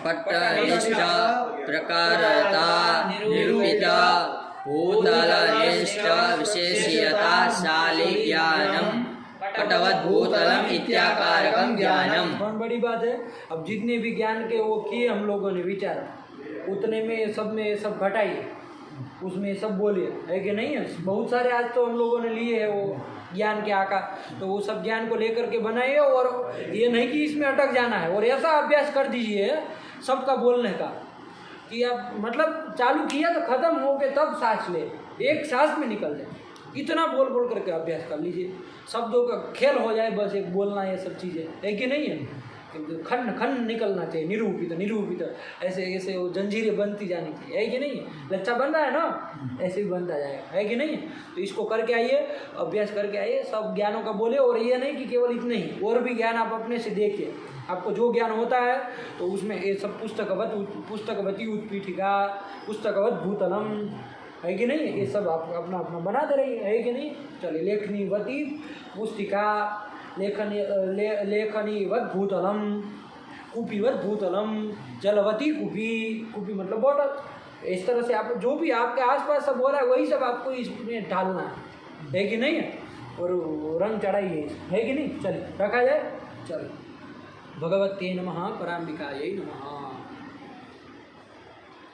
पट्टनिष्ठ प्रकारता निरूपिता भूतलनिष्ठ विशेष्यता शाली ज्ञानम पटवत् भूतलम इत्याकारकम ज्ञानम। कौन बड़ी बात है। अब जितने भी ज्ञान के वो किए हम लोगों ने विचार, उतने में सब घटाइए, उसमें सब बोलिए, है कि नहीं है। बहुत सारे आज तो हम लोगों ने लिए है वो ज्ञान के आकार, तो वो सब ज्ञान को लेकर के बनाइए। और ये नहीं कि इसमें अटक जाना है, और ऐसा अभ्यास कर दीजिए सबका बोलने का कि आप मतलब चालू किया तो खत्म हो के तब सांस ले, एक सांस में निकल जाए। इतना बोल बोल करके अभ्यास कर लीजिए, शब्दों का खेल हो जाए, बस एक बोलना, ये सब चीज़ें, है कि नहीं है। खंड खंड निकलना चाहिए, निरूपित ऐसे ऐसे वो जंजीरें बनती जानी चाहिए, है कि नहीं। लच्छा बन रहा है ना, ऐसे भी बनता जाएगा, है कि नहीं। तो इसको करके आइए, अभ्यास करके आइए, सब ज्ञानों का बोले। और ये नहीं कि केवल इतने ही, और भी ज्ञान आप अपने से देखिए, आपको जो ज्ञान होता है तो उसमें ये सब पुस्तकवती उत्पीठिका, पुस्तकवत भूतलम, है कि नहीं, ये सब आप अपना अपना बनाते रहिए, है कि नहीं। चलिए, लेखनीवती पुस्तिका, लेखनीवत भूतलम, कूपीवत भूतलम, जलवती कूपी मतलब बॉटल। इस तरह से आप जो भी आपके आसपास सब हो रहा है वही सब आपको इसमें डालना है कि नहीं। और रंग चढ़ाइए, है कि नहीं। चलिए रखा जाए। चलिए, भगवते नमः, पराम्बिकायै नमः।